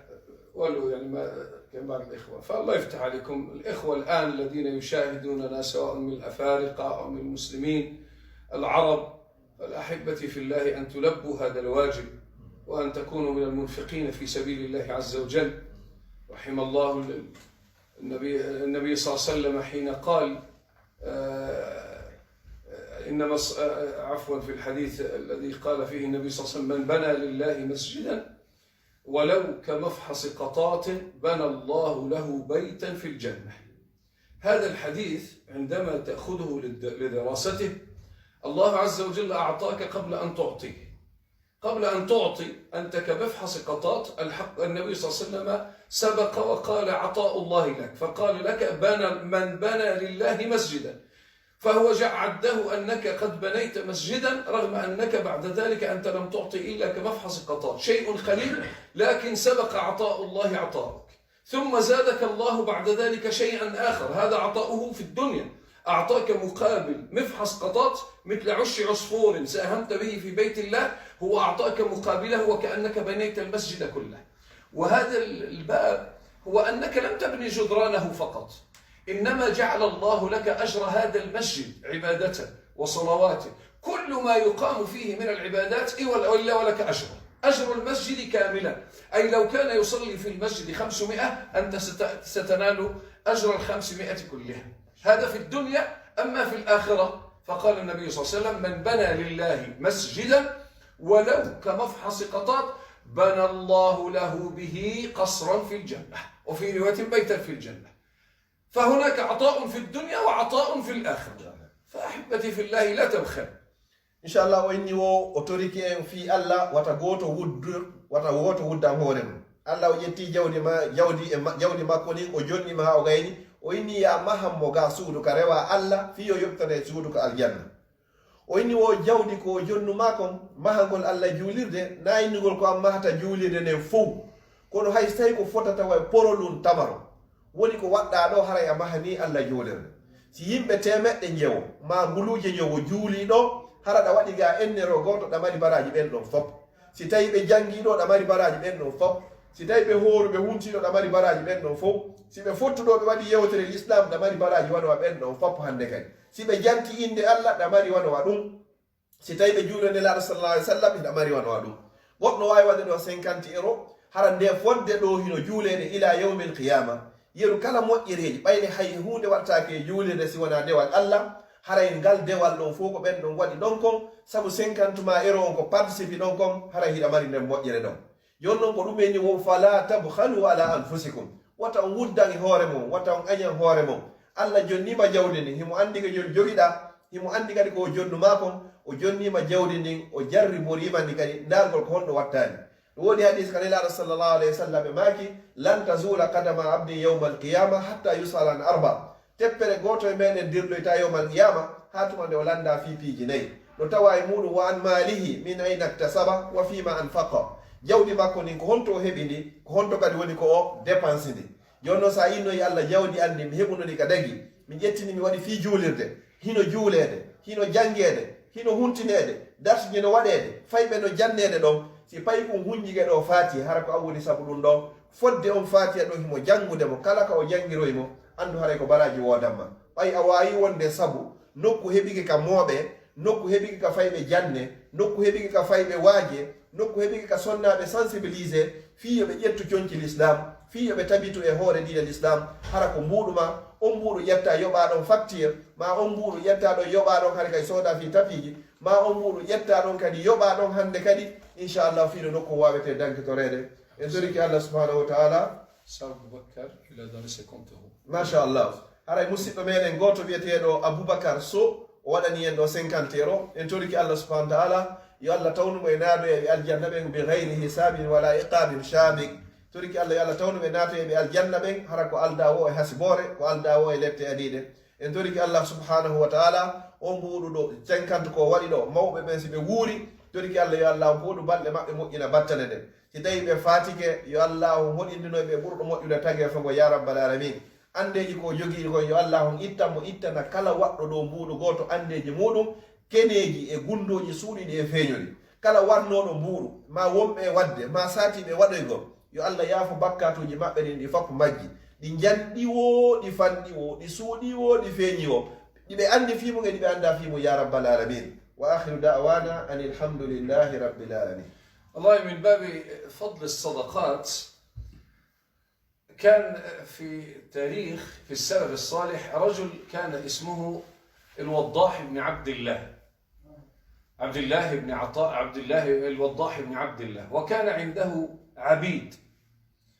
ولو يعني ما كما الإخوة فالله يفتح عليكم الإخوة الآن الذين يشاهدوننا سواء من الأفارقة أو من المسلمين العرب فالأحبتي في الله أن تلبوا هذا الواجب وأن تكونوا من المنفقين في سبيل الله عز وجل. رحم الله النبي صلى الله عليه وسلم حين قال إنما عفوا في الحديث الذي قال فيه النبي صلى الله عليه وسلم من بنى لله مسجدا ولو كمفحص قطاة بنى الله له بيتا في الجنة. هذا الحديث عندما تأخذه لدراسته، الله عز وجل أعطاك قبل أن تعطيه. قبل أن تعطي أنت كمفحص قطاة، الحق النبي صلى الله عليه وسلم سبق وقال عطاء الله لك، فقال لك من بنى لله مسجدا، فهو عده أنك قد بنيت مسجدا رغم أنك بعد ذلك أنت لم تعطي إلا كمفحص قطاة، شيء خليل، لكن سبق عطاء الله عطاءك، ثم زادك الله بعد ذلك شيئا آخر، هذا عطاؤه في الدنيا، أعطاك مقابل مفحص قطاة مثل عش عصفور ساهمت به في بيت الله، هو أعطاك مقابله وكأنك بنيت المسجد كله. وهذا الباب هو أنك لم تبني جدرانه فقط، إنما جعل الله لك أجر هذا المسجد عبادته وصلواته، كل ما يقام فيه من العبادات إلا ولك أجر المسجد كاملا، أي لو كان يصلي في المسجد 500 أنت ستنال أجر 500 كلها، هذا في الدنيا. أما في الآخرة فقال النبي صلى الله عليه وسلم من بنى لله مسجدا ولو كمفحص قطاة بنى الله له به قصرا في الجنة، وفي رواية بيتا في الجنة. فهناك عطاء في الدنيا وعطاء في الآخرة، فأحبتي في الله لا تبخل. إن شاء الله وإني وأتوريكي في الله وتغوتو ودام هورم الله وينتي جودي ما كوني وجوني ما أغيني وإني يا مهم موغا سودو كريوا الله فيو يبتني سودو كالجنة وإني وجودي كو جونو ماكم مهنغول الله جوليرده ناينغول كو مهتا جوليرده نفو كونو هاي ستايكو فوتتا واي بورولون تمارو woni ko wadda do hara ya mahani Allah jolirde si yimbe temedde njewo ma guluje njewo juuli do hara da wadi ga ennero goto da mari baraji ben don fop si tawi be jangi do da mari baraji ben don fop si tawi be horu be hunti do da mari baraji ben don fop si be fottudo be wadi yewtere l'islam da mari baraji wano ben don fop hande kay si be janti inde Allah da mari wano wadum si tawi be julande la sallallahu alaihi wasallam da mari wano wadum goddo way wade do 50 euro hara nde fodde do hino juulede ila yawmil qiyamah yeru kala moƴƴireji ɓayde hay hunde wattake juulede si wona dewal Allah haray ngal dewal ɗon fof ko ɓen ɗon waɗi ɗon kon sabu 50 ma euro on ko participe ɗon kon haray hiɗa mari nden moƴƴere ɗon joni noon ko ɗumeni wo fala tabhalu ala anfusikum wata on wuddan hoore mum wata on añan hoore mum Allah jonnima jawdi ndin himo andi ko joni jogiɗa himo andi kadi ko jonnu ma kon o jonnima jawdi ndin o jarri morima ndi kadi ndargol ko honɗo wattani wodi hadis kan ila sallallahu alaihi wasallam maki lan tazula qadama abdi yawm alqiyama hatta yusala an arba teppere goto e menen dirloyta yawm alqiyama hatuma nde o landa fiipiji nayi no tawa e muɗum wa an malihi min ayna iktasaba wa fima anfaqa jawdi makko ndin ko honto o heɓi ndi ko honto kadi woni ko o dépense ndi joni noon sa innoyi Allah jawdi andi mi heɓunoni ka dagi mi ƴettini mi waɗi fi juulirde hino juulede hino jangede hino huntinede dartiji no waɗede fayɓe no jannede ɗon si payi ko hunjige ɗo faati hara ko awwoni sabu ɗum ɗon fodde on faatiya ɗo himo jangude mo kala ka o jangiroymo andu haray ko baraji wodanma ɓay a wawi wonde sabu nokku heɓiki ka mooɓe nokku heɓiki ka fayɓe janne nokku heɓiki ka fayɓe waaje nokku heɓiki ka sonnaɓe sensibilisé fi yoɓe ƴettu conci l'islam fi yoɓe tabitu e hoore diine l'islam hara ko mbuɗuma on mbuɗu ƴetta yoɓaɗon facture ma on mbuɗu ƴettaɗon yoɓaɗon hade kadi soda fi tapiji ma on mbuɗu ƴettaɗon kadi yoɓaɗon hande kadi inchallah fiino nokku wawete dankitorede en doriki Allah subhanahu wa ta'ala Aboubacar il a donné ses comptes euros. Machallah haray musidɗo meɗen goto wiyeteɗo Aboubacar Sow o waɗani en ɗo 50 euro en toriki Allah subhanahu wa ta'ala yo Allah tawnumo e naadoye ɓe aljanna ɓen bi gayri hisabin wala iqabin shabik toriki Allah yo Allah tawnuɓe naatoye ɓe aljanna ɓen hara ko alda wo e hasibore ko alda wo e lette adiɗe en toriki Allah subhanahu wa ta'ala o mbuɗu ɗo 50 ko waɗi ɗo mawɓe ɓen si ɓe wuuri toriki Allah yo Allah mbuɗu balɗe maɓɓe moƴƴina battane ɗen si tawi ɓe fatike yo Allah hoɗindinoɓe ɓurɗo moƴƴude tagi e fango ya rabbal alamin andeji ko jogiɗi kon yo Allah on ittanmo ittana kala waɗɗo ɗo mbuɗu goto andeji muɗum keneji e gundoji suuɗiɗi e feeñoli kala wannoɗo mbuɗu ma wonɓe e wadde ma satiɓe waɗoygol yo Allah yaafo bakkatuji maɓɓe ɗin ɗi foppo majji ɗi janɗi wo ɗi fanɗi wo ɗi suuɗi wo ɗi feeñi wo ɗiɓe andi fimu e ɗiɓe anda fimu ya rabbal alamin wa akhiru da'wana an alhamdulillahi rabbil alamin. والله من باب فضل الصدقات كان في تاريخ في السلف الصالح رجل كان اسمه الوضاح بن عبد الله بن عطاء عبد الله الوضاح بن عبد الله، وكان عنده عبيد،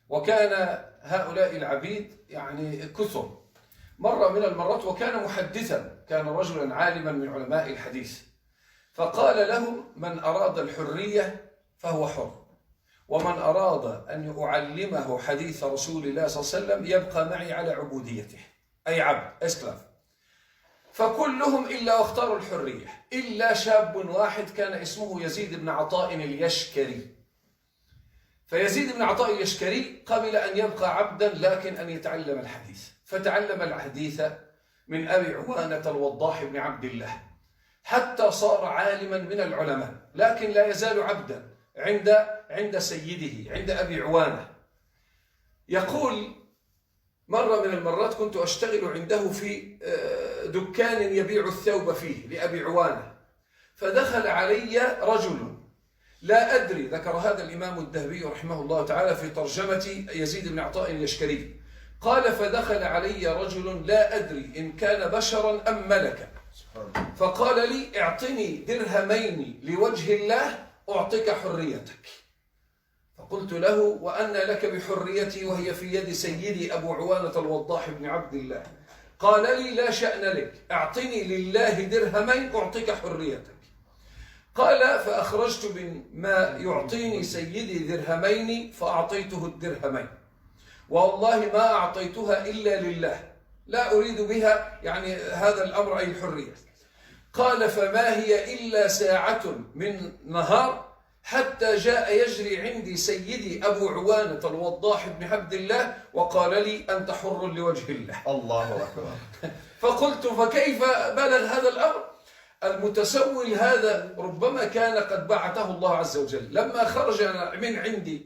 وكان هؤلاء العبيد يعني كثر. مرة من المرات وكان محدثا، كان رجلا عالما من علماء الحديث، فقال لهم: من أراد الحرية فهو حر، ومن أراد أن أعلمه حديث رسول الله صلى الله عليه وسلم يبقى معي على عبوديته، أي عبد اسكلاف. فكلهم إلا واختاروا الحرية إلا شاب واحد كان اسمه يزيد بن عطاء اليشكري. فيزيد بن عطاء اليشكري قبل أن يبقى عبدا لكن أن يتعلم الحديث، فتعلم الحديث من أبي عوانة الوضاح بن عبد الله حتى صار عالما من العلماء، لكن لا يزال عبدا عند سيده، عند أبي عوانة. يقول: مرة من المرات كنت أشتغل عنده في دكان يبيع الثوب فيه لأبي عوانة، فدخل علي رجل لا أدري، ذكر هذا الإمام الذهبي رحمه الله تعالى في ترجمة يزيد بن عطاء اليشكري، قال: فدخل علي رجل لا أدري إن كان بشرا أم ملكا، فقال لي: اعطني درهمين لوجه الله أعطيك حريتك. فقلت له: وأن لك بحريتي وهي في يد سيدي أبو عوانة الوضاح بن عبد الله؟ قال لي: لا شأن لك، اعطني لله درهمين أعطيك حريتك. قال: فأخرجت من ما يعطيني سيدي درهمين فأعطيته الدرهمين، والله ما أعطيتها إلا لله، لا أريد بها يعني هذا الأمر أي الحرية. قال: فما هي إلا ساعة من نهار حتى جاء يجري عندي سيدي أبو عوانة الوضاح بن عبد الله وقال لي: أنت حر لوجه الله. الله أكبر. فقلت: فكيف بلغ هذا الأمر؟ المتسول هذا ربما كان قد بعثه الله عز وجل. لما خرج من عندي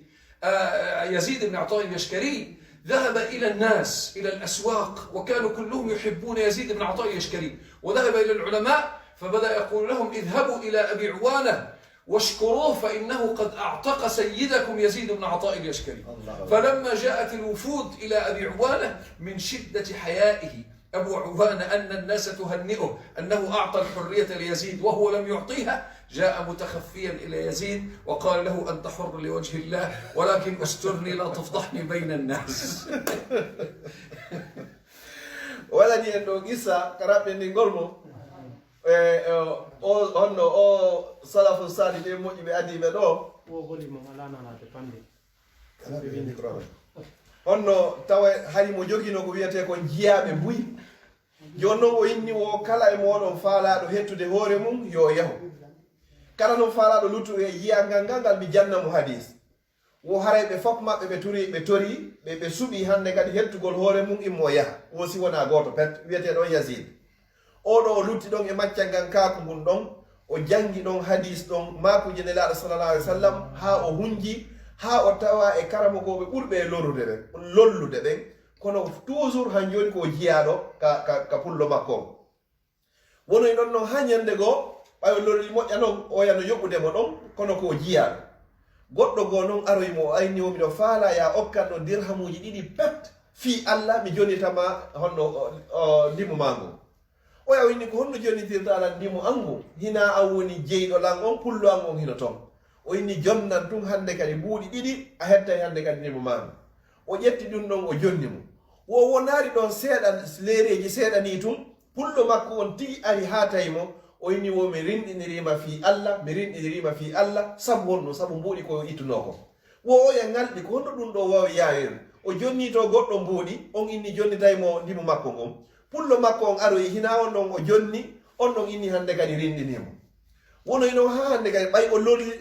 يزيد بن عطاء اليشكري ذهب إلى الناس، إلى الأسواق، وكانوا كلهم يحبون يزيد بن عطاء اليشكري، وذهب إلى العلماء فبدأ يقول لهم: اذهبوا إلى أبي عوانة واشكروه فإنه قد أعتق سيدكم يزيد بن عطاء اليشكري. فلما جاءت الوفود إلى أبي عوانة من شدة حيائه أبو عوانة أن الناس تهنئه أنه أعطى الحرية ليزيد وهو لم يعطيها، جاء متخفيا إلى يزيد وقال له: أنت حر لوجه الله، ولكن استرني لا تفضحني بين الناس. ولدي أنه قصة كرابين نقولمو onno o salafu sali be moƴƴi ɓe adi ɓe ɗo onno tawa hari mo jogino ko wiyete ko jiyaɓe mbuyi. joni noon o inni wo kala e moɗon faalaɗo hettude hoore mum yo yahu, kala noon faalaɗo luttuɗo e yiyangal ngal mi jannamo hadis. wo haray ɓe fof maɓɓe ɓe tori ɓe suɓi hande kadi hettugol hoore mum immo yaha, wo si wona goto pet wiyeteɗon Yazid. oɗo o lutti ɗon e maccal ngan kaku ngun ɗon, o jangi ɗon hadis ɗon makuje nelaɗo sallallahu alaihi wa sallam ha o hunji, ha o tawa e karamogoɓe ɓurɓe e lollude ɓen, kono toujours han joni ko jiyaɗo ka pullo makko. wonoy ɗon noon ha ñande goo ɓayo lolli moƴƴa noon o yano yoɓɓudemo ɗon, kono ko jiyaɗo. goɗɗo goo noon aroymo o ayni womiɗo faala ya okkanɗo dirhamuji ɗiɗi pet fi Allah mi jonitama honno ndimu mango. o yaw inni ko honno jonitirta alan ndimo angu hina an woni jeyɗo lan on, pullo an on hino toon. o inni jonnan tun hande kadi mbuuɗi ɗiɗi a hettay hande kadi ndimo manga. o ƴetti ɗum ɗon o jonni mo. wo wonari ɗon seeɗa leereji seeɗa ni tun pullo makko on tigi ari ha taymo. o inni wo mi rinɗinirima fi Allah, mi rinɗinirima fi Allah, sabu honno sabu mbuuɗi koyo ittunoko. wo oya ngalɗi ko honno ɗum ɗo wawi yawir. o jonni to goɗɗo mbuuɗi on inni jonnitaymo ndimo makko ngon. pullo makko on aroyi hina on ɗon o jonni, on ɗon inni hande kadi rinɗinimo. wonoyno ha hande kadi ɓay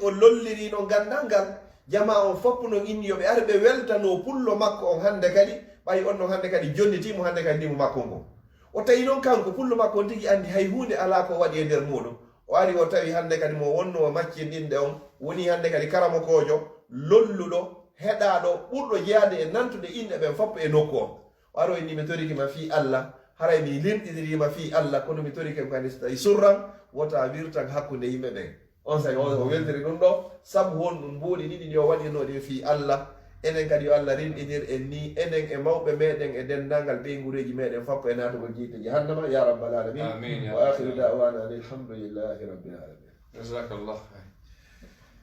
o lollirino gandal ngal jama on foppu non inni yoɓe ar ɓe weltano pullo makko on hande kadi ɓay on ɗon hande kadi jonnitimo hande kadi ndimo makko ngo. o tawi noon kanko pullo makko on tigi andi hay hunde ala ko waɗi e nder muɗum. o ari o tawi hande kadi mo wonno maccinɗinde on woni hande kadi karamokojo lolluɗo heɗaɗo ɓurɗo jeyade e nantude inɗe ɓen foppo e nokku on. o aro inni mi torikima fi Allah, haray mi limɗidirima fi Allah, kono mi torike kadi so tawi surran wota wirtan hakkude yimɓe ɓen. on sagi o weltiri ɗum ɗo sabu won ɗum mbuuɗi ɗiɗi ɗi o waɗinoɗi fi Allah. enen kadi yo Allah rinɗinir en ni, enen e mawɓe meɗen e dendalngal ɓeygureji meɗen foppo e natugol jiite jahannama ya rabbal alamin. wa akhiru da'wana alhamdulillahi rabbil alamin. Jazakallah khair.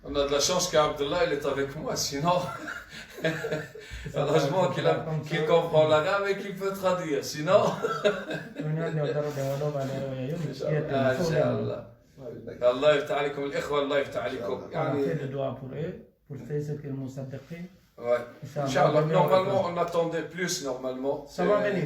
On a de la chance qu'Abdullah il est avec moi, sinon, heureusement qu'il comprend l'arabe et qu'il peut traduire, sinon. Allah يفتح عليكم الإخوة الله يفتح عليكم يعني ouais. Inch'Allah, normalement on attendait plus normalement. Ça va venir,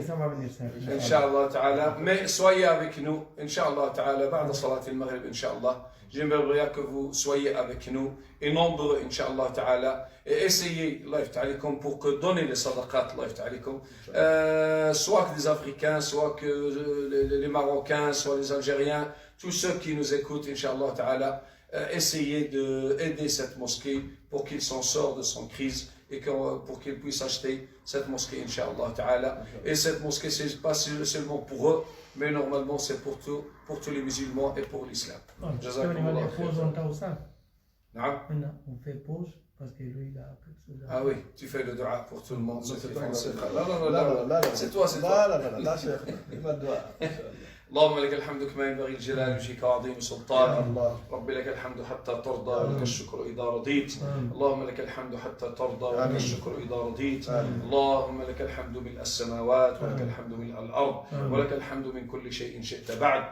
Inch'Allah ta'ala. Mais soyez avec nous, Inch'Allah ta'ala, بعد صلاة المغرب Inch'Allah. J'aimerais que vous soyez avec nous et nombreux Inch'Allah ta'ala et essayez, Allah يفتح عليكم, pour que donner les sadaqat, Allah يفتح عليكم, soit que des Africains, soit que les Marocains, soit les Algériens, tous ceux qui nous écoutent Inch'Allah ta'ala, essayez d'aider cette mosquée pour qu'il s'en sorte de son crise et pour qu'ils puissent acheter cette mosquée, Inch'Allah ta'ala. Et cette mosquée, ce n'est pas seulement pour eux, mais normalement c'est pour tous les musulmans et pour l'islam. On fait pause parce que lui il a quelque chose à... Ah oui, tu fais le dua pour tout le monde. C'est toi. اللهم لك الحمد كما ينبغي لجلال وجهك وعظيم سلطانك رب لك الحمد حتى ترضى ولك الشكر إذا رضيت اللهم لك الحمد حتى ترضى ولك الشكر إذا رضيت اللهم لك الحمد ملء السماوات ولك الحمد ملء الأرض ولك الحمد من كل شيء شئت بعد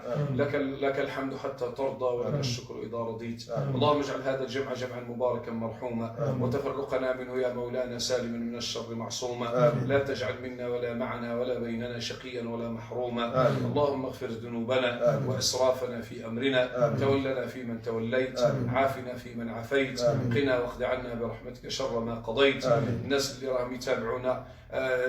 لك الحمد حتى ترضى ولك الشكر إذا رضيت اللهم اجعل هذا الجمع جمعا مباركا مرحوما وتفرقنا منه يا مولانا سالما من الشر معصوما لا تجعل منا ولا معنا ولا بيننا شقيا ولا محروما اللهم اغفر ذنوبنا وإسرافنا في أمرنا تولنا في من توليت عافنا في من عافيت قنا واقض عنا برحمتك شر ما قضيت الناس اللي راهم يتابعونا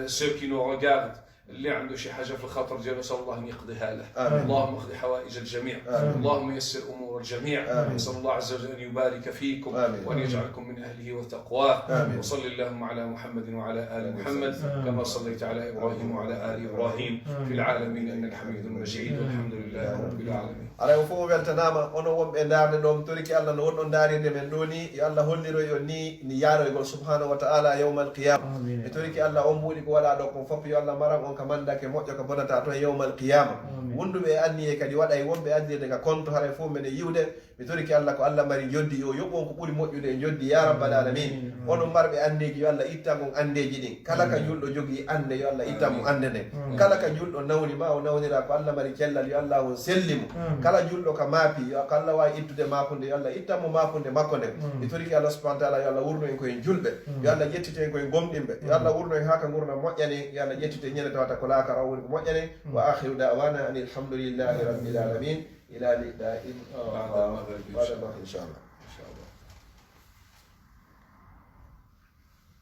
ceux qui nous regardent اللي عنده شي حاجة في الخاطر ديالو نسأل الله أن يقضيها له اللهم اقضي حوائج الجميع اللهم يسر أمور الجميع نسأل الله عز وجل أن يبارك فيكم وأن يجعلكم من أهله وتقواه وصل اللهم على محمد وعلى آل محمد كما صليت على إبراهيم وعلى آل إبراهيم في العالمين إنك حميد مجيد والحمد لله رب العالمين ala o fof weltanama ono wonɓe darde ɗom toriki Allah no wonɗon darinde men ɗo ni yo Allah holliro yo ni yaroygol subhanahu wa ta'ala yawmal qiyama e toriki Allah on mbuuɗi ko waɗa ɗo kon fof yo Allah maran on ka mandake moƴƴo ko bonata toon yawmal qiyama wonduɓe anni e kadi waɗa e wonɓe andirde ka konto haray fof mene yiwde mi toriki Allah ko Allah mari joddi yo yoɓon ko ɓuuri moƴƴude e joddi ya rabbal alamin onon marɓe andeji yo Allah ittan on andeji ɗin kala ka julɗo jogui ande yo Allah ittan mo ande nden kala ka julɗo nawni ma o nawnira ko Allah mari cellal yo Allah on sellimo kala julɗo ka maapi yo ko Allah wawi ittude mapunde yo Allah ittanmo mapunde makko nden mi toriki Allah subhanahu wa ta'ala yo Allah wurno en koyen julɓe yo Allah ƴettite en koyen gomɗinɓe yo Allah wurno en haka gurna moƴƴani yo Allah ƴettite ñande tawata ko laaka raw woni ko moƴƴani wa akhiru da'wana ani alhamdulillahi rabbil alamin ila liqa'in بعد المغرب إن شاء الله